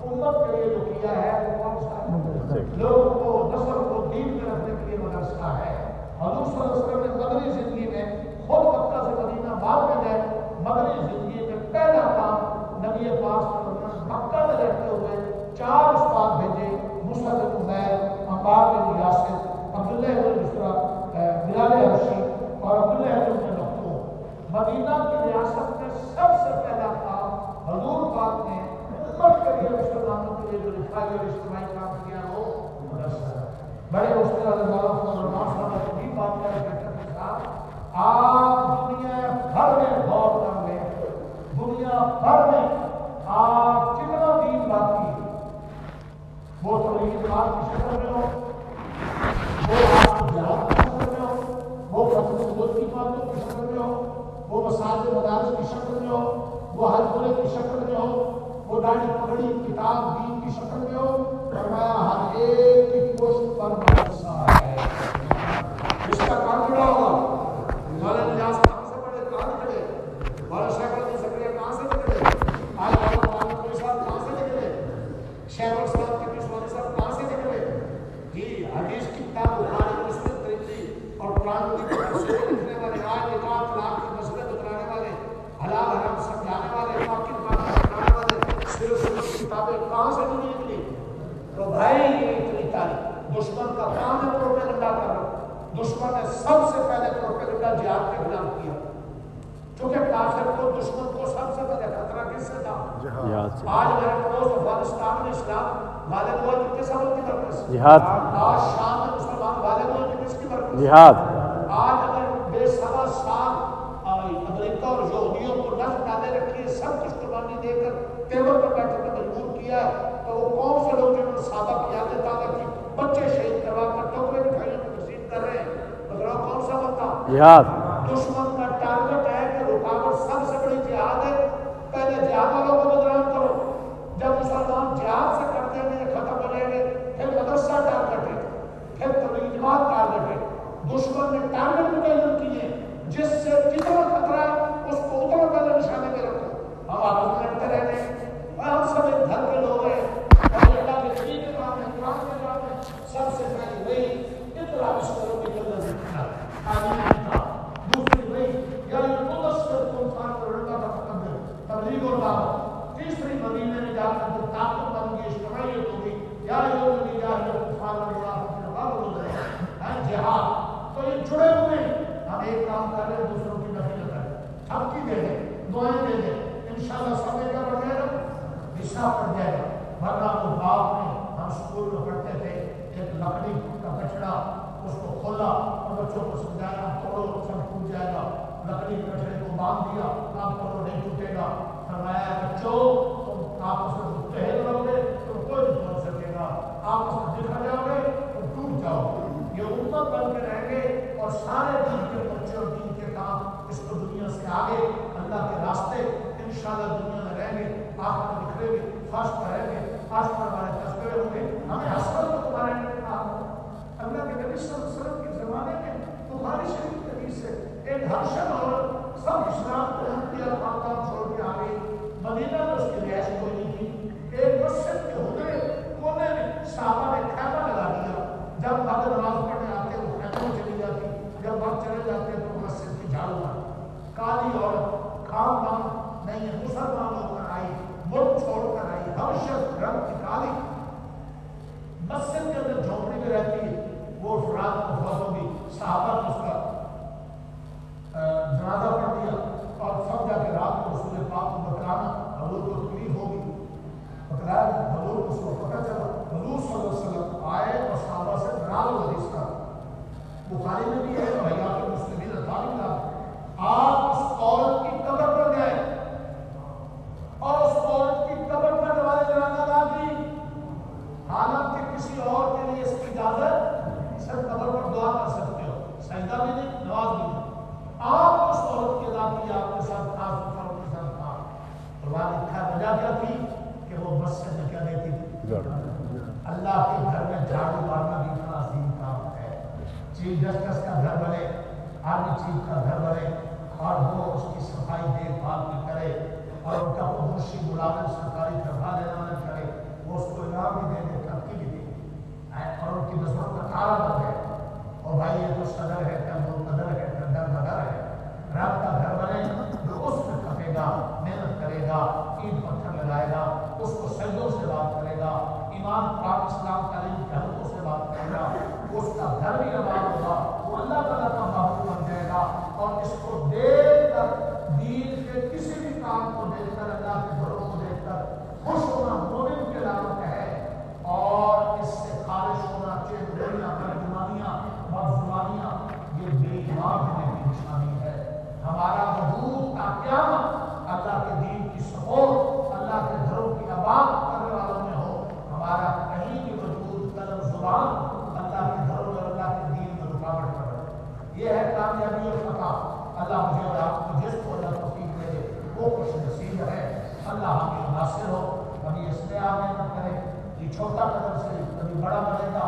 امت کے لیے جو کیا ہے وہ کون سا ہے؟ لوگوں کو نسل کو دین میں رکھنے کے لیے مدرسہ ہے۔ حضور صلی اللہ علیہ وسلم نے مدنی زندگی میں خود مکہ سے مدینہ بعد میں گئے، مدنی زندگی میں پہلا کام نبی پاک صلی اللہ علیہ وسلم مکہ میں رہتے ہوئے 4 استاد بھیجے، مصعب بن عمیر، عمار بن یاسر، عبداللہ بن بسرا، بلال حبشی اور عبداللہ بن مکتوم۔ مدینہ کی ریاست میں سب سے پہلا کام حضور پاک نے امت کے لیے، مسلمانوں کے لیے جو رفائی اور اجتماعی کام کیا وہ مدرسہ ہے۔ بڑے استاد صاحب بھی بات کر کے صاحب آپ دنیا بھر میں غور کر لیں، دنیا بھر میں آپ جتنا دین باقی وہ توحید کی شکل میں ہو، وہ آپ کی جہاد کی شکل میں ہو، وہ فتح نبوت کی باتوں کی شکل میں ہو، وہ مساجد مدارس کی شکل میں ہو، وہ حج عمرے کی شکل میں ہو، وہ داڑھی پگڑی کتاب دین کی شکل میں ہو، فرمایا ہر ایک کی پشت پر مدرسہ ہے، اس کا کام جڑا ہوگا۔ مولانا نجاز کہاں سے پڑھے؟ کہاں نکلے؟ مولانا شیخ الحدیث زکریا کہاں سے نکلے؟ آج مولانا کوئی صاحب کہاں سے نکلے؟ شیخ الاسلام کے پیشوانی صاحب کہاں سے نکلے؟ جی حدیث کی کتاب بخاری مسلم ترمذی اور قرآن کی تفسیر لکھنے والے، آج نکاح طلاق کی مسئلے بتلانے والے، حلال حرام سمجھانے والے، واقف بات بتلانے والے، صرف سنت کی کتابیں کہاں سے نکلی؟ تو بھائی یہ اتنی تاریخ دشمن کا کام ہے پروپیگنڈا کرنا۔ دشمن نے سب سے پہلے پروپیگنڈا جہاد کے خلاف کیا، چونکہ کافر کو دشمن کو سب سے پہلے خطرہ کس سے تھا؟ جہاد سے. آج میرے پڑوس افغانستان میں اسلام غالب ہوا تو کس عمل کی برکت؟ جہاد. آج شام میں مسلمان غالب ہوئے تو کس کی برکت؟ جہاد. آج اگر بے سوا سال امریکہ اور یہودیوں کو نظر ڈالے رکھی ہے، سب کچھ قربانی دے کر ٹیبل پر بیٹھے کے مجبور کیا ہے، تو وہ کون سے لوگ جنہوں نے صحابہ کی یادیں تازہ کی، بچے شہید کروا کر ٹوکرے مٹھائیوں کو تقسیم کر رہے ہیں، بتاؤ کون سا بنتا؟ جہاد. دشمن کا ٹارگٹ ہے کہ رکاوٹ سب سے بڑی جہاد ہے، پہلے جہاد والوں کو بدنام کرو، جب مسلمان جہاد سے کرتے ہیں یہ ختم ہو جائیں گے، پھر مدرسہ ٹارگٹ ہے، پھر تبلیغ جماعت ٹارگٹ ہے. دشمن نے ٹارگٹ متعین کیے، جس سے جتنا خطرہ ہے اس کو اتنا پہلے نشانے میں رکھو. ہم آپس میں لڑتے رہتے ہیں، ہم سب ایک گھر کے لوگ ہیں، اور اللہ کے دین کے کام ہے، قرآن کے کام ہے، سب سے پہلے وہی اطلاع اس کرو کہ جلد ذکر تعلیم کا، دوسری وہی یا المدثر تم خان کرنے کا تقدر تبلیغ اور دعوت، تیسری مدینے میں جا کر جو طاقت بن گئی اجتماعیت ہوگی یا الذی جاہد الکفار والمنافقین جہاد. تو یہ جڑے ہوئے ہیں، ہم ایک کام کر رہے ہیں دوسروں کی نفی نہ کریں، ہم کی دے دیں، دعائیں دے دیں، انشاءاللہ سب ایک بڑھ جائے گا، حصہ پڑ جائے گا. ورنہ وہ باپ میں ہم اسکول میں پڑھتے تھے، ایک لکڑی کا کچڑا اس کو کھولا اور بچوں کو سمجھایا توڑو سب ٹوٹ جائے گا، لکڑی کے کچڑے کو باندھ دیا آپ توڑو نہیں ٹوٹے گا. فرمایا بچوں تم آپس میں متحد رہو گے تو کوئی نہیں توڑ سکے گا، آپس میں بکھر جاؤ گے تو ٹوٹ جاؤ گے. یہ امت بن کے رہیں گے اور سارے دین کے بچے اور دین کے کام اس کو دنیا سے آگے اللہ کے راستے انشاءاللہ دنیا میں رہیں گے، آپ کو نکلیں گے، فرش پر رہیں گے، فرش پر ہمارے تذکرے ہوں گے، ہمیں حسرت کو تمہارے لیے کام ہو. اللہ کے نبی صلی اللہ علیہ وسلم کے زمانے میں بخاری شریف کے حدیث سے ایک ہرشن عورت سب اسلام کو کیا خاندان چھوڑ کے آ گئی. مدینہ میں اس کی رہائش کوئی نہیں تھی، ایک مسجد کے حجرے کونے میں صحابہ نے خیمہ لگا دیا، جب بعد نماز پڑھنے آتے وہ خیموں میں چلی جاتی، جب وقت چلے جاتے تو مسجد کی جھاڑو مارتی. کالی عورت خاندان نہیں ہے، مسلمان ہو کر آئی، ملک چھوڑ کر آئی، ہرشت رنگ کی کالی، مسجد کے اندر جھونپڑی میں رہتی ہے. وہ رات کو فوت ہوگی، صحابہ نے اس کا جنازہ پڑھ دیا اور سمجھا کہ رات کو رسول پاک کو بتلانا حضور کو تکلیف ہوگی. بتلایا حضور کو اس کو پتہ چلا، حضور صلی اللہ علیہ وسلم آئے اور صحابہ سے نال حدیث کا بخاری میں بھی ہے، بھیا کے مسلمین اتاری کا آپ اس عورت کی قبر پر گئے اور اس عورت کی قبر پر نماز جنازہ ادا کی، حالانکہ کسی اور کے لیے اس کی اجازت صرف قبر پر دعا کر سکتے ہو، سجدہ بھی نہیں، نماز بھی نہیں. آپ اس عورت کی ادا کی، آپ کے ساتھ خاص طور کے ساتھ تھا. تو وہاں لکھا وجہ کیا تھی کہ وہ مسجد میں کیا دیتی تھی؟ اللہ کے گھر میں جھاڑو مارنا بھی اتنا عظیم کام ہے. چیف جسٹس کا گھر بنے، آرمی چیف کا گھر بنے اور وہ اس کی صفائی دیکھ بھال بھی کرے اور ان کا کوئی مرشد ملازم سرکاری تنخواہ لینا نہ کرے، وہ اس کو انعام بھی دے دے، ترقی بھی دے اور ان کی نظروں کا تارا بن جائے. اور بھائی یہ تو صدر ہے، کل وہ قدر ہے، کل در بدر ہے. رب کا گھر بنے جو اس میں کھپے گا، محنت کرے گا، اینٹ پتھر لگائے گا، اس کو سجدوں سے بات کرے گا، ایمان پاک اسلام تعلیم کے حلقوں سے بات کرے گا، اس کا گھر بھی آباد ہوگا، وہ اللہ تعالیٰ کا محبوب بن جائے گا. اور اس کو دیکھ کر دین کے کسی بھی کام کو دیکھ کر اللہ کے گھروں کو دیکھ کر خوش ہونا مومن کی علامت ہے. اور اس سے خارج ہونا چہرہ بدگمانیاں بدزبانیاں یہ بے ایمان ہونے کی نشانی ہے. ہمارا وجود تا قیامت اللہ کے دین کی سپورٹ، اللہ کے گھروں کی آباد کرنے والوں میں ہو. ہمارا کہیں بھی وجود قلم زبان اللہ کے گھروں میں اللہ کے دین میں رکاوٹ کر رہے. یہ ہے کامیابی اور فتح. اللہ مجھے اور آپ کو جس کو اللہ توفیق دے دے وہ خوش نصیب ہے. اللہ ہمیں ناصر ہو، کبھی استعمال محنت کرے. یہ چھوٹا قدم سے کبھی بڑا بنے گا.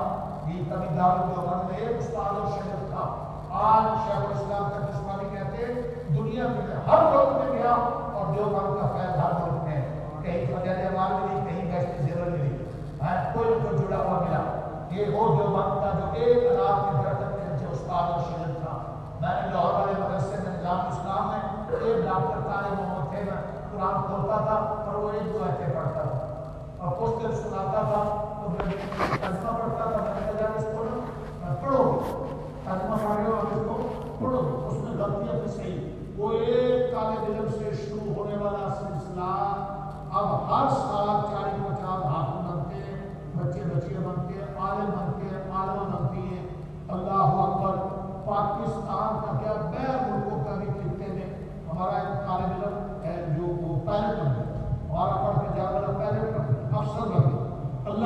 یہ کبھی دارالدیوبند میں ایک استاد اور شیخ تھا، آج شیخ الاسلام کا جسمانی کہتے ہیں دنیا میں ہر ملک میں گیا اور دیوبند کا فیض ہر ملک میں، کہیں فضیل اعمال ملی، کہیں بیشت زیور ملی، کوئی نہ کوئی جڑا ہوا ملا. یہ وہ دیوبند کا جو ایک انار کے درخت کے نیچے استاد اور شیخ تھا. میں نے لاہور والے مدرسے میں نظام اسلام میں ایک ڈاکٹر طالب محمد تھے، میں قرآن کھولتا تھا اور وہ ایک دو ایسے پڑھتا تھا اور کچھ دیر سناتا تھا تو میں ترجمہ پڑھتا تھا. میں نے کہا اس کو پڑھو گے، ترجمہ پڑھ رہے ہو، اس کو پڑھو گے، اس میں غلطیاں بھی صحیح. وہ ایک کا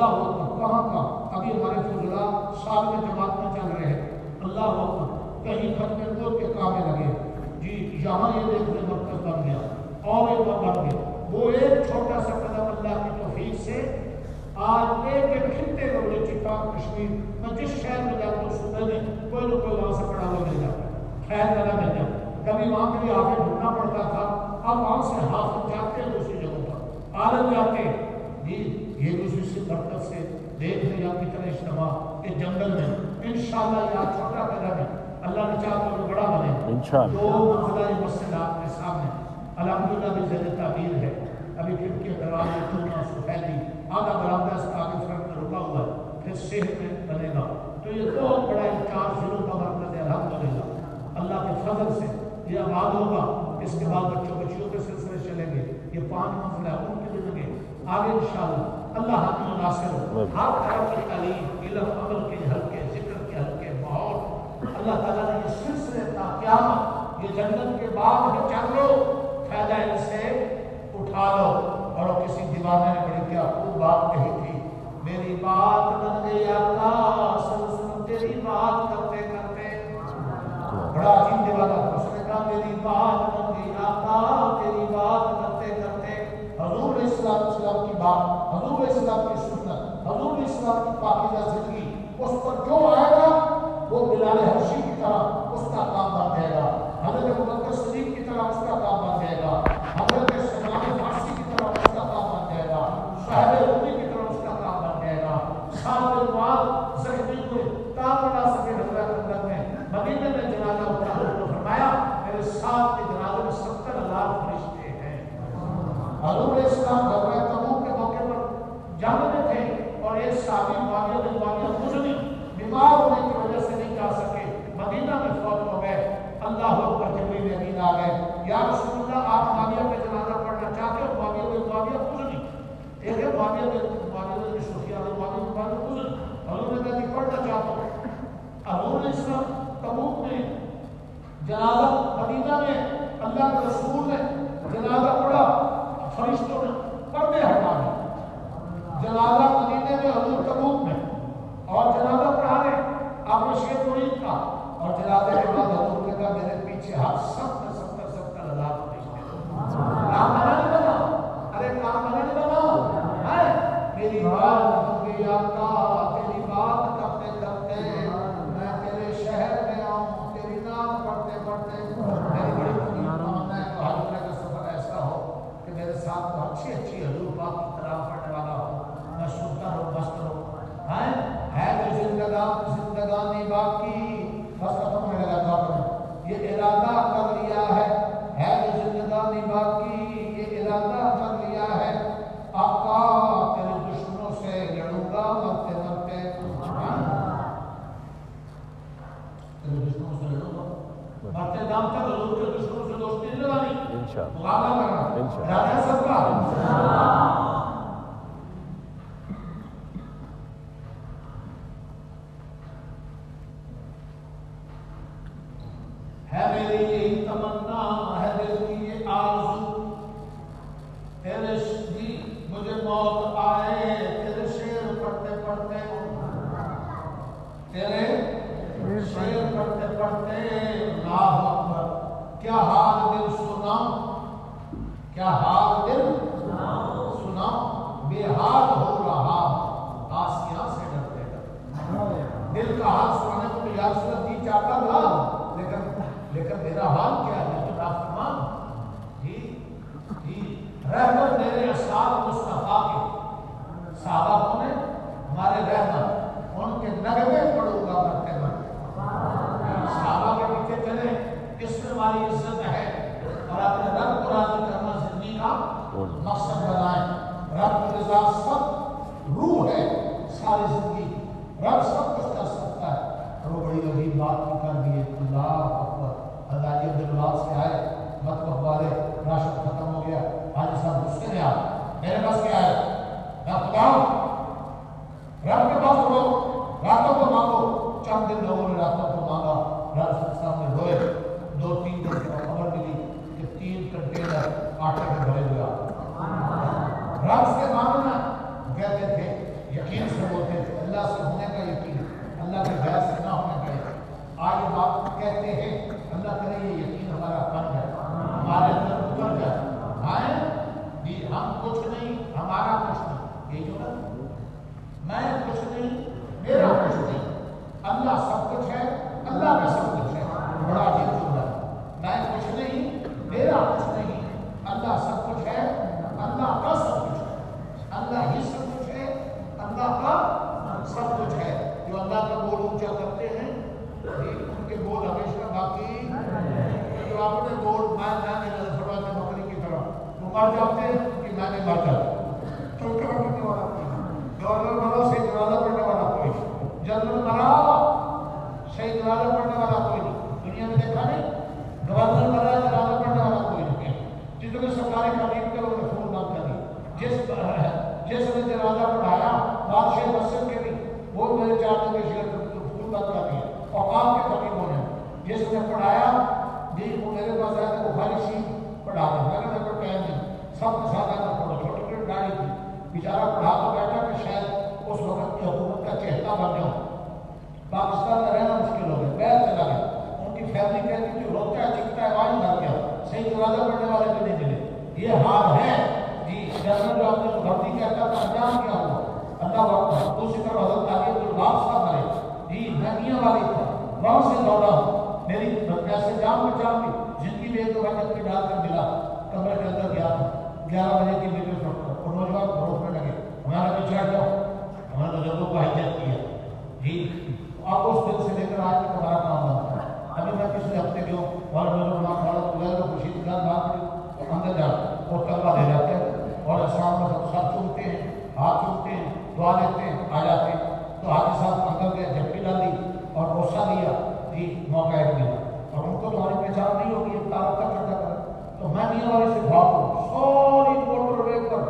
اللہ اکبر، کہاں کا ابھی ہمارے فضلا سال میں جماعت میں چل رہے ہیں، اللہ اکبر، کہیں ختم نور کے کامے لگے جی، یہاں یہ دیکھنے مرکز بن گیا اور ایک بن گیا، وہ ایک چھوٹا سا قدم اللہ کی توفیق سے آج ایک خطے کو لے پاک کشمیر میں جس شہر میں جاتا ہوں صبح میں کوئی نہ کوئی وہاں سے پڑھا ہوا مل جاتا ہے، خیر نہ مل جاتا، کبھی وہاں کے لیے حافظ ڈھونڈنا پڑتا تھا، اب وہاں سے حافظ جاتے ہیں دوسری جگہوں پر عالم جاتے ہیں جی، یہ دوسری سے برکت سے دیکھ لیں آپ کی طرح اجتماع کے جنگل میں انشاءاللہ یہ چھوٹا قدم ہے، اللہ نے چاہا تو بڑا بنے انشاءاللہ، دو منزلہ مسجد آپ کے سامنے الحمدللہ بھی زیر تعبیر ہے، ابھی کھڑکی دروازے کھلنا سفیدی آدھا برآمدہ اس کا آگے فرق میں رکا ہوا ہے، پھر صحت میں بنے گا، تو یہ دو بڑا چار ضلعوں کا مرکز ہے الحمدللہ، اللہ کے فضل سے یہ آباد ہوگا، اس کے بعد بچوں بچیوں کے سلسلے چلیں گے، یہ 5 منزلہ ہے ان کے لیں گے آگے انشاءاللہ، اللہ حاکم و ناصر ہو، ہر طرح کی تعلیم علم عمل کے حلقے ذکر کے حلقے ماحول اللہ تعالیٰ نے یہ سلسلے تا قیامت یہ جنت کے بعد ہے، چل لو فائدہ ان سے اٹھا لو، اور کسی دیوانے نے بڑی کیا خوب بات کہی تھی، میری بات بن گئی آقا سن تیری بات کرتے کرتے، بڑا عظیم دیوانہ تھا، اس نے کہا میری بات بن گئی آقا تیری بات کرتے کرتے، حضور اسلام کی بات، حضور اسلام کی سنت، حضور اسلام کی پاکیزہ زندگی، اس پر جو آئے گا وہ بلال حبشی کی طرح اس کا کام بن جائے گا، حضرت ابوبکر صدیق کی طرح اس کا کام بن جائے گا، حضرت سلمان فارسی کی طرح اس کا کام بن جائے گا، صاحب رومی کی طرح اس کا کام بن جائے گا، سات دن بعد زخمی ہوئے کام بنا سکے حضرت اندر میں مدینے میں جنازہ اٹھا تو فرمایا میرے ساتھ کے جنازے میں 70,000 فرشتے ہیں، حضور اسلام غزوہ تبوک کے موقع پر جنگ میں تھے اور ایک صحابی معاویہ بن مزنی بیمار ہونے کی وجہ سے نہیں جا سکے، مدینہ میں فوت ہو گئے، اللہ اکبر جبریل امین آ گئے، یا رسول اللہ آپ معاویہ پہ جنازہ پڑھنا چاہتے ہو، معاویہ بن مزنی، ایک ہے معاویہ بن سفیان معاویہ بن مزنی، حضور نے کہا کہ پڑھنا چاہتا ہوں، حضور اسلام تبوک میں جنازہ مدینہ میں اللہ کے رسول نے جنازہ پڑھا، فرشتوں نے پردے ہٹا دے، جنازہ مدینے میں حضور تبوک میں اور جنازہ پڑھا رہے آپ نے شیخ مرید کا، اور جنازے کے بعد حضور نے کہا میرے پیچھے ہاتھ 70,000 فرشتے، کام بنا نہیں بنا، ارے کام بنا نہیں بنا، میری بات ہو گئی آقا تیری بات کرتے کرتے میں تیرے شہر میں آؤں، تیری نام پڑھتے پڑھتے، میری بڑی تمنا ہے کہ حضور کا سفر ایسا ہو کہ میرے ساتھ اچھی اچھی حضور پاک کی طرح پڑھنے والا ہو، میں سنتا رہوں مست رہوں، ہے جو زندگانی باقی بس ختم ہونے لگا تھا، یہ ارادہ کر لیا ہے جو زندگانی باقی یہ ارادہ کر لیا ہے آقا تیرے دشمنوں سے لڑوں گا مرتے مرتے، تیرے دشمنوں سے لڑوں گا مرتے دام تک، حضور کے دشمنوں سے دوستی نہیں لگانی، مقابلہ کرنا، ارادہ ہے سب کا، ہے میری یہی تمنا ہے دل کی یہ آرزو، تیرے جی مجھے موت آئے تیرے شعر پڑھتے پڑھتے، تیرے شعر پڑھتے پڑھتے، اللہ اکبر، کیا حال دل سناؤں، کیا حال دل سناؤں، بے حال ہو رہا آسیاں سے ڈرتے ڈرتے، دل کا حال سنانے کو تو یا رسول اللہ جی چاہتا تھا، لیکن میرا حال کیا ہے تو نافرمان، جی رحمت میرے اصحاب مصطفیٰ کے، صحابہ کو نے ہمارے رحمت ان کے نغمے پڑھوں گا مرتے مرتے، صحابہ کے پیچھے چلے، اس میں ہماری عزت ہے، اور اپنے رب کو راضی کرنا زندگی کا مقصد بنائیں، رب کی رضا سب روح ہے ساری زندگی، رب سب کچھ کر سکتا ہے، اور وہ بڑی عجیب بات کی کر دی ہے، اللہ اکبر، حضرت عبد الواس سے آئے مطبخ والے، راشن ختم ہو گیا، حاجی صاحب غصے میں آئے، میرے پاس کیا ہے، میں بتاؤں رب کے پاس رو، راتوں کو مانگو، چند دن لوگوں نے راتوں کو مانگا، رب صاحب نے روئے، 2-3 دن کو خبر ملی کہ 3 کنٹینر آٹے کے بھرے ہوئے، رب سے مانگنا کہتے تھے یہ یقین سے بولتے ہیں اللہ سے ہونے کا یقین، اللہ کے غیر سے نہ ہونے کا یقین۔ آج یہ بات کہتے ہیں، اللہ کرے یہ یقین ہمارا بن جائے، ہمارے اندر اتر جائے۔ آئے جی ہم کچھ نہیں، ہمارا کچھ نہیں، یہ جو نا میں کچھ نہیں، میرا کچھ نہیں، اللہ سب کچھ ہے، اللہ میں سب کچھ ہے۔ بڑا عجیب جملہ ہے، میں کچھ نہیں، میرا کچھ نہیں، اللہ سب کچھ ہے، اللہ کا سب کچھ ہے، اللہ ہی سب کچھ ہے، اللہ کا سب کچھ ہے۔ جو اللہ کا بول اونچا کرتے ہیں ان کے بول ہمیشہ باقی، جو اپنے بول میں نہیں فرماتے بکری کی طرح وہ مر جاتے ہیں کہ میں نہیں مر جاتا۔ چوکا کرنے والا کوئی، گورنر بنا صحیح جنازہ پڑھنے والا کوئی، جنرل بنا صحیح جنازہ پڑھنے والا کوئی نہیں، دنیا میں دیکھا نہیں، گورنر بنا جنازہ پڑھنے والا کوئی نہیں، جتنے سرکاری قانون کے وہ رسول نام کر دی، جس نے جنازہ پڑھایا بادشاہ مسجد کے بھی وہ میرے چاہتے کے شیر پھول بات کر دیا، اوقات کے قریب ہونے جس نے پڑھایا جی وہ میرے پاس آیا تو بخاری شریف پڑھا رہا میں نے میرے کو ٹائم نہیں، سب کے ساتھ آیا پڑھو، چھوٹی چھوٹی گاڑی تھی، بیچارہ پڑھا تو بیٹھا کہ شاید اس وقت کی حکومت کا چہتا بن جاؤں، پاکستان میں رہنا مشکل ہو گیا، بیل چلا گیا، ان کی فیملی کہتی تھی روتا ہے چکتا ہے آواز مر گیا، صحیح جنازہ پڑھنے والے بھی نہیں ملے۔ یہ حال ہے جی، جنرل جو اپنے بھرتی کہتا تھا انجام کیا ہوا، اللہ وقت دوسری طرف حضرت علی عبد الباق صاحب آئے جی، میں میاں والی تھا، وہاں سے دوڑا ہوں، میری پیسے جام بچام کی زندگی میں ایک دو بجے کے ڈال کر ملا، کمرے کے اندر گیا تھا 11 بجے کی میٹر پر، اور نوجوان روکنے لگے ہمارا پیچھے ہٹ جاؤ، ہمارے بزرگوں کو حجت کیا جی، آپ اس دن سے لے کر آج تک ہمارا کام ہوتا ہے۔ ابھی میں پچھلے ہفتے گیا اور خوشی کی بات اندر جا اور طلبہ لے جاتے ہیں اور شام میں سب ساتھ چومتے ہیں، ہاتھ چومتے ہیں، دعا دیتے ہیں، آ جاتے ہیں، تو حاجی صاحب اندر گئے، جھپکی ڈالی اور غصہ دیا جی، موقع ایک ملا اور ان کو تمہاری پہچان نہیں ہوگی، یہ تعلق کا چڑھا کر تو میں میاں والے سے بھاگوں، ساری موٹر وے پر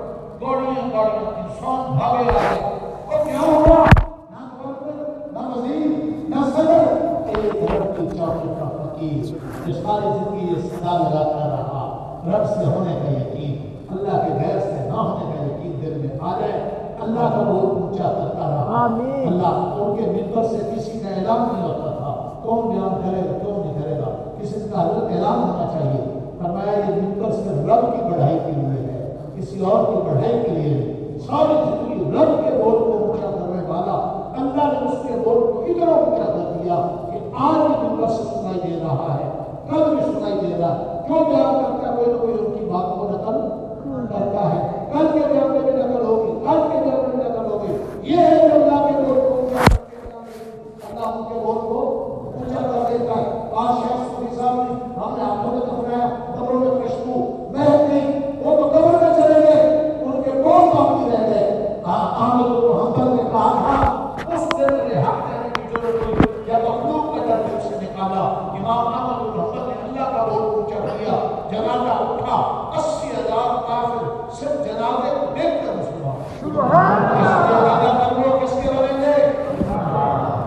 گاڑیاں گاڑیاں انسان بھاگے آئے، اور کیا ہوا نہ گورنر نہ وزیر نہ صدر، ایک گھر کی چوکی کا فقیر جو ساری زندگی یہ صدا لگاتا رہا، رب سے ہونے کا یقین، اللہ کے غیر سے نہ ہونے کا یقین دل میں آ جائے، اللہ کا بہت اونچا کرتا رہا۔ اللہ ان کے منبر سے کسی کا اعلان نہیں ہوتا تھا، کون بیان کرے گا کیوں نہیں کرے گا، کسی کا حضرت اعلان ہونا چاہیے، فرمایا یہ منبر صرف رب کی بڑھائی کے لیے ہے، کسی اور کی بڑھائی کے لیے نہیں، ساری زندگی رب کے بول کو اونچا کرنے والا اللہ نے اس کے بول کو اتنا اونچا کر دیا کہ آج بھی منبر سے سنائی دے رہا ہے، کل بھی سنائی دے رہا ہے، کیوں بیان کرتا ہے، کوئی نہ کوئی ان کی بات کو نقل کرتا ہے، کل کے بیان میں بھی نقل ہوگی، کل کے بیان میں بھی نقل ہوگی، یہ ہے کہ اللہ کے بول کو اونچا کرتے ہیں، اللہ ان کے بول کو اونچا کر دیتا ہے۔ بادشاہ صدی صاحب نے ہم نے ہاتھوں میں دفنایا، قبروں میں خوشبو محک گئی، وہ تو قبر میں چلے گئے، ان کے بول باقی رہ گئے۔ احمد بن حنبل نے کہا تھا اس دن مجھے حق کہنے کی ضرورت ہوئی یا مخلوق کا ڈر دل سے نکالا۔ امام احمد بن حنبل نے اللہ کا بول اونچا کیا، جنازہ اٹھا، 80,000 کافر صرف جنازے کو دیکھ کر مسلمان۔ جنازہ کر لو، کس کے بنیں گے؟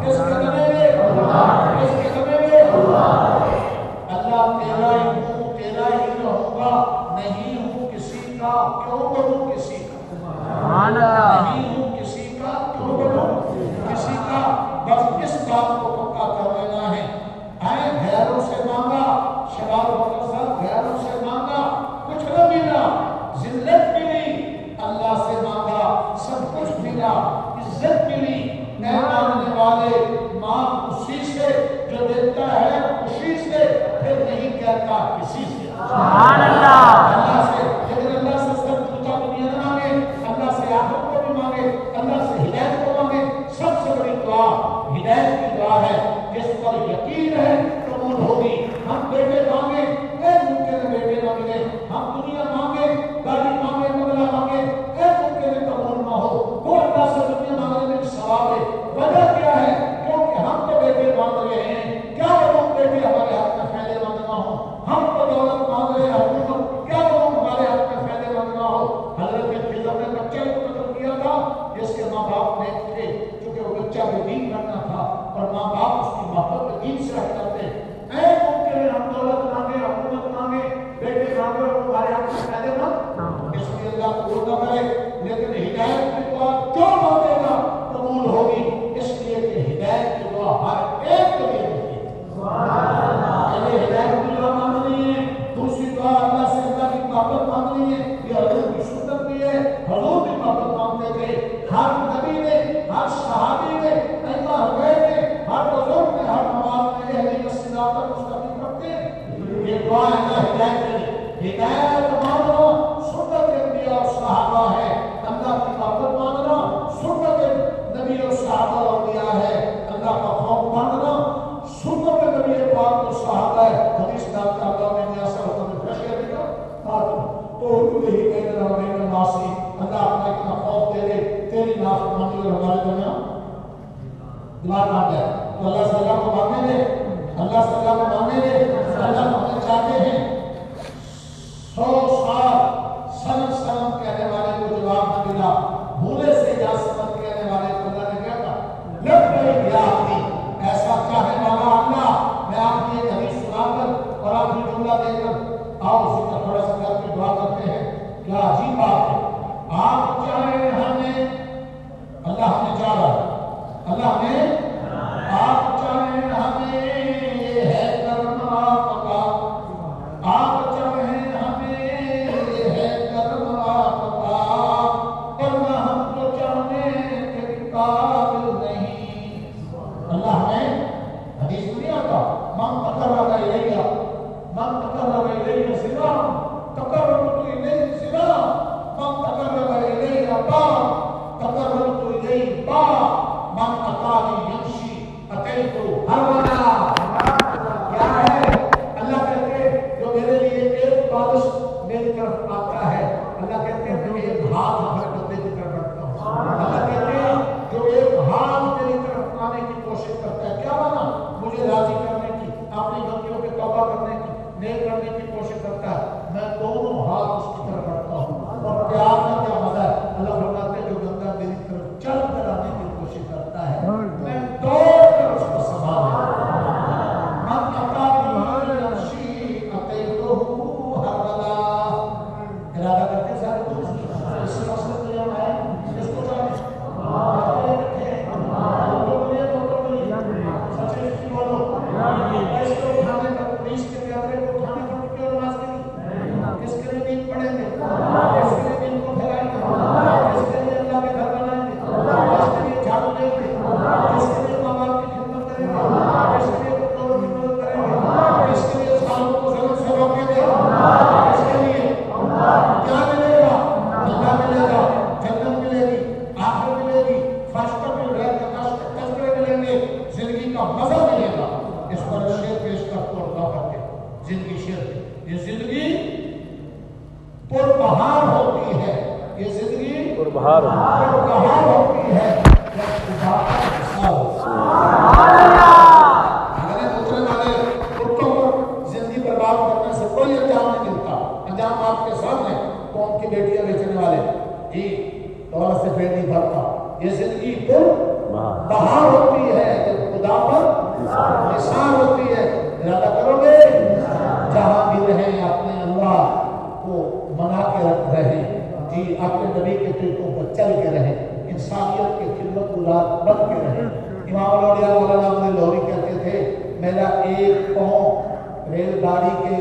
کس کے بنیں گے؟ کس کے بنیں گے؟ اللہ تیرا ہی ہوں، تیرا ہی رہوں گا، نہیں ہوں کسی کا، کیوں بنوں کسی کا؟ نہیں ہوں کسی کا، کیوں بنوں کسی کا؟ بس اس بات کو پکا کر لینا ہے۔ آئے غیروں سے مانگا، شباب بکر صاحب غیروں سے مانگا، کچھ نہ ملا، ذلت ملی، اللہ سے مانگا سب کچھ ملا، عزت ملی۔ اے مانگنے والے مانگ اسی سے جو دیتا ہے خوشی سے، پھر نہیں کہتا کسی سے۔ سبحان اللہ، اللہ سے، لیکن اللہ سے سب پوچھا دنیا نہ مانگے، اللہ سے آخرت کو بھی مانگے، اللہ سے ہدایت کو مانگے۔ سب سے بڑی دعا ہدایت کی دعا ہے، جس پر یقین ہے قبول ہوگی۔ ہم بیٹے مانگے، اے ممکن ہے بیٹے نہ ملے، ہم دنیا مانگے، گاڑی مانگے، بنگلہ مانگے، اے ممکن ہے قبول نہ ہو، وہ اللہ سے دنیا مانگنے میں ثواب ہے۔ وجہ کیا ہے؟ کیونکہ ہم تو بیٹے مانگ رہے ہیں، کیا وہ بیٹے ہمارے ہاتھ میں فائدے مند نہ ہو؟ ہم تو دولت مانگ رہے ہیں حکومت، کیا وہ ہمارے ہاتھ میں فائدے مند نہ ہو؟ حضرت خضر نے بچے کو قتل کیا تھا، جس کے ماں باپ نیک تھے، کیونکہ وہ بچہ بے دین کرنا تھا اور ماں باپ اس کی محبت میں دین سے رکھ کرتے۔ اے ممکن ہے ہم دولت مانگے، حکومت مانگے، بیٹے مانگے اور ہمارے ہاتھ میں فائدے مند، اس لیے اللہ قبول نہ کرے، لیکن ہدایت کی دعا کیوں مانگے گا؟ ہدایت ماننا سنت انبیاء اور صحابہ ہے، اللہ کی محبت ماننا سنت نبی اور صحابہ اور انبیاء ہے، اللہ کا خوف ماننا سنت نبی پاک اور صحابہ ہے۔ حدیث میں آتا ہے اللہ نے ایسا ہوتا ہے فیصلہ دیا تو یہی کہنے رہا میں ناسی اللہ اپنا اتنا خوف دے دے تیری نافرمانی اور ہمارے درمیان دیوار بن جائے۔ تو اللہ صلی اللہ کو ماننے دے، اللہ صلی اللہ کو ماننے دے۔ اللہ ہمیں چاہتے ہیں 100 سال سنم کہنے والے کو جواب نہ ملا، بھولے سے یا سنم کہنے والے کو اللہ نے کہا تھا لبیک یا عبدی، ایسا چاہے والا اللہ میں آپ کی ایک حدیث سنا کر اور آپ کی جملہ دے کر آؤ اسی کا تھوڑا سا کر کے دعا کرتے ہیں۔ کیا عجیب بات ہے، آپ چاہیں ہمیں اللہ ہمیں چاہ رہا ہے، اللہ ہمیں آپ چاہیں ہمیں یہ ہے کرم آپ کا، آپ چاہیں ہمیں یہ ہے کرم آپ کا، ورنہ ہم تو چاہنے کے قابل نہیں۔ اللہ ہمیں حدیث میں نہیں آتا من تقرب الیہ من تقرب الیہ زنا تقربت الیہ زنا من تقرب الیہ طاعہ تقربت الیہ طاعہ من اتانی یمشی اتیت ہرولا۔ کیا ہے اللہ کہتے ہیں جو میرے لیے ایک بارش میری طرف آتا ہے، اللہ کہتے ہیں جو ایک ہاتھ بھر کر میری طرف بڑھتا ہوں، اللہ کہتے ہیں جو ایک ہاتھ میری طرف آنے کی کوشش کرتا ہے، کیا بنا مجھے راضی کرنے کی، اپنی غلطیوں پہ توبہ کرنے کی، نیک کرنے کی کوشش کرتا ہے، میں دونوں ہاتھ اس کی طرف بڑھتا ہوں۔ اور پیار میں کیا مزہ ہے، اللہ فرماتے ہیں جو بندہ میری طرف چل کر آنے کی کوشش کرتا ہے میں دوڑ کر اس کو سنبھال لیتا ہوں۔ من اتانی یمشی اتیتہ ہرولا۔ ارادہ کرتے ہیں سارے دوست اس مسئلے کے لیے ہم آئے اس کو جانے پربہار ہوتی ہے زندگی برباد کرنے سے کوئی انجام نہیں ملتا۔ انجام آپ کے سامنے قوم کی بیٹیاں بیچنے والے جی دولت سے پیٹ نہیں بھرتا۔ یہ زندگی پر بہار ہوتی ہے جب خدا پر نثار ہوتی ہے۔ ارادہ کرو گے جہاں بھی رہیں اپنے اللہ کو منا کے رکھ رہے جی، اپنے نبی کے طریقوں پر چل کے رہیں، انسانیت کے خدمت گزار بن کے رہیں۔ امام الاولیاء مولانا احمد لاہوری کہتے تھے میرا ایک پاؤں ریل گاڑی کے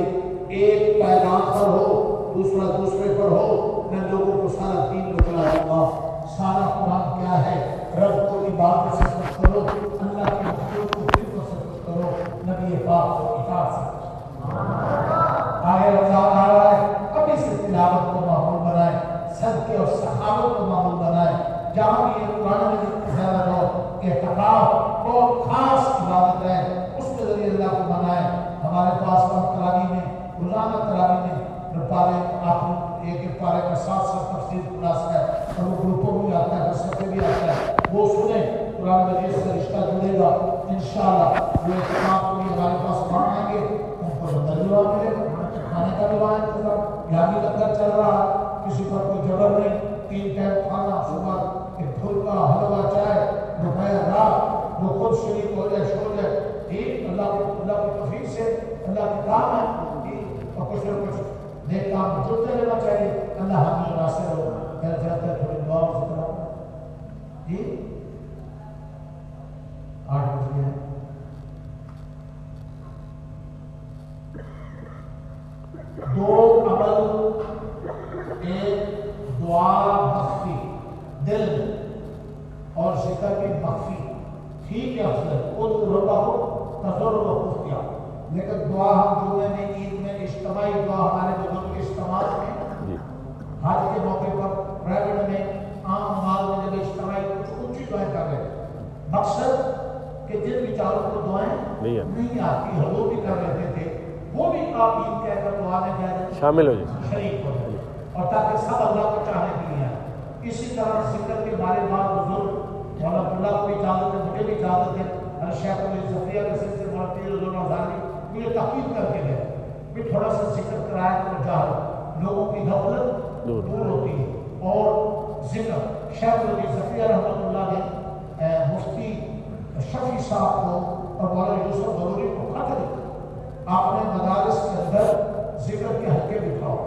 ایک پائدان پر ہو، دوسرا دوسرے پر ہو، میں لوگوں کو سارا دین بتلاؤں گا۔ سارا قرآن کیا ہے، رب کو عبادت سے سب کرو، اللہ کے حقوق کو خدمت سے سب کرو، نبی پاک کو اطاعت سے آگے رمضان آ رہا ہے، ابھی سے تلاوت کو معمول بنائیں، صدقے اور سخاوت کو معمول بنائیں۔ جہاں بھی یہ قرآن میں زیادہ ہو اعتکاف اور خاص عبادت ہے اس کے ذریعے اللہ کو منائیں۔ ہمارے پاس تراویح میں روزانہ تراویح میں پارے آپ ایک پارے کا 7 تفسیر کلاس ہے اور وہ گروپوں بھی آتا ہے، رستے بھی آتا ہے، وہ سنیں، قرآن مجید سے رشتہ جڑے گا انشاءاللہ۔ وہ اعتکاف کو بھی ہمارے پاس پڑھائیں گے، ان کو لنگر بھی وہاں ملے گا، کھانے کا بھی وہاں انتظام، یہاں بھی لنگر چل رہا ہے، کسی پر کوئی جبر نہیں، 3 ٹائم کھانا، صبح ایک پھلکا حلوہ چائے، دوپہر رات، وہ خود شریک ہو جائے چھوڑ جائے ٹھیک، اللہ کی توفیق سے اللہ کے کام ہے ٹھیک، اور کچھ نہ کچھ نیک کام جڑتے رہنا چاہیے۔ اللہ ہمیں ناصر ہو۔ میں زیادہ تھوڑی دعا سے کراؤں جی 8 بج گئے۔ دو عمل، ایک دعا مخفی دل اور ذکر کی مخفی ٹھیک ہے، افضل خود ربا ہو تجربہ خفیہ، لیکن دعا ہم جمعے میں عید میں اجتماعی دعا ہمارے بزرگ اجتماع میں جی حج کے موقع پر پرائیویٹ میں عام نماز میں جب اجتماعی کچھ اونچی دعائیں کر رہے تھے، مقصد کہ جن بیچاروں کو دعائیں نہیں آتی حضور بھی کر رہتے تھے، وہ بھی آمین کہہ کر دعا میں کہہ رہے شامل ہو جائے شریک ہو جائے، اور تاکہ سب اللہ کو چاہنے کے لیے آئے۔ اسی طرح ذکر کے بارے بعد بزرگ مولانا اللہ کو بھی اجازت ہے، مجھے بھی اجازت ہے، شیخ الزفیہ کے سلسلے مولانا پیر الدین ازاری مجھے تاکید کر کے گئے کہ تھوڑا سا ذکر کرائے تو جہر لوگوں کی غفلت دور ہوتی ہے، اور ذکر شیخ الزفیہ رحمۃ اللہ نے مفتی شفیع صاحب کو اور مولانا یوسف ضروری کو خط لکھا، آپ نے مدارس کے اندر ذکر کے حلقے بٹھاؤ،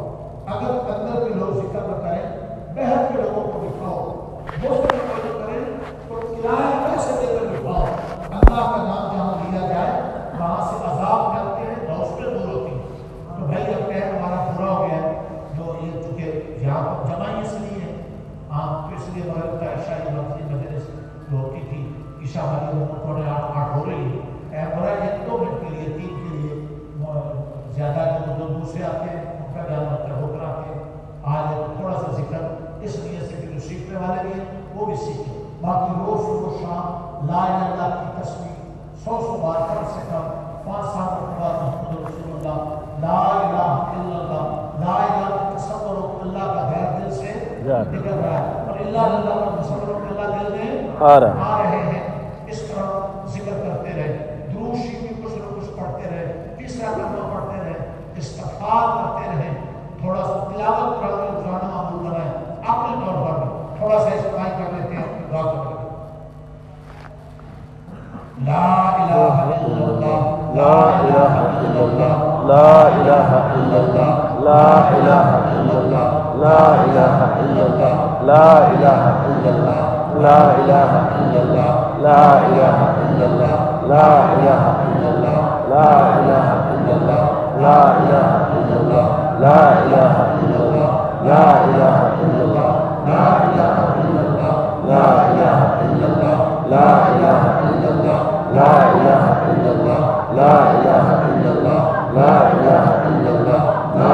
اگر اندر کے لوگ ذکر نہ کریں بہر کے لوگوں کو بٹھاؤ، مفت میں کوئی کریں تو کرایہ پیسے دے کر بٹھاؤ، اللہ کا نام جہاں لیا جائے وہاں سے عذاب کرتے ہیں دوستیں دور ہوتی ہیں۔ تو بھائی اب ٹائم ہمارا پورا ہو گیا، جو یہ چونکہ یہاں پر جمع اس لیے ہے آپ تو اس لیے مغرب کا عشاء وقتی مجلس جو ہوتی تھی عشاء والی وہ تھوڑے 8 ہو رہی ہے، برا یہ 2 منٹ کے لیے 3 کے لیے زیادہ جو دوسرے آتے ہیں ان کا دھیان رکھتے ہو کر آتے ہیں، آج تھوڑا سا ذکر اس لیے سے کہ جو سیکھنے والے بھی ہیں وہ بھی سیکھیں، باقی روز و شام لا الہ الا اللہ کی تسبیح 100 بار کم سے کم 5-7 مرتبہ محمد رسول اللہ لا الہ الا اللہ لا الہ تصور ہو کہ اللہ کا غیر دل سے نکل رہا ہے، اور اللہ کا تصور ہو کہ اللہ دل میں آ رہے ہیں، اس طرح ذکر کرتے رہے، درود شریف بھی کچھ نہ کچھ پڑھتے رہے، تیسرا کلمہ پڑھتے رہے، استغفار کرتے رہے، تھوڑا سا تلاوت کرنا روزانہ معمول بنائیں، اپنے طور پر تھوڑا سا استعمال کر لیتے ہیں، دعا کر لیتے ہیں۔ لا الہ الا اللہ لا الہ الا اللہ لا الہ الا اللہ لا الہ الا اللہ لا الہ الا اللہ لا الہ الا اللہ لا الہ الا اللہ لا الہ الا اللہ لا الہ الا اللہ لا الہ الا اللہ لا الہ الا اللہ لا الہ الا اللہ لا الہ الا اللہ لا الہ الا اللہ لا الہ الا اللہ لا الہ الا اللہ لا الہ الا اللہ لا الہ الا اللہ لا الہ الا اللہ لا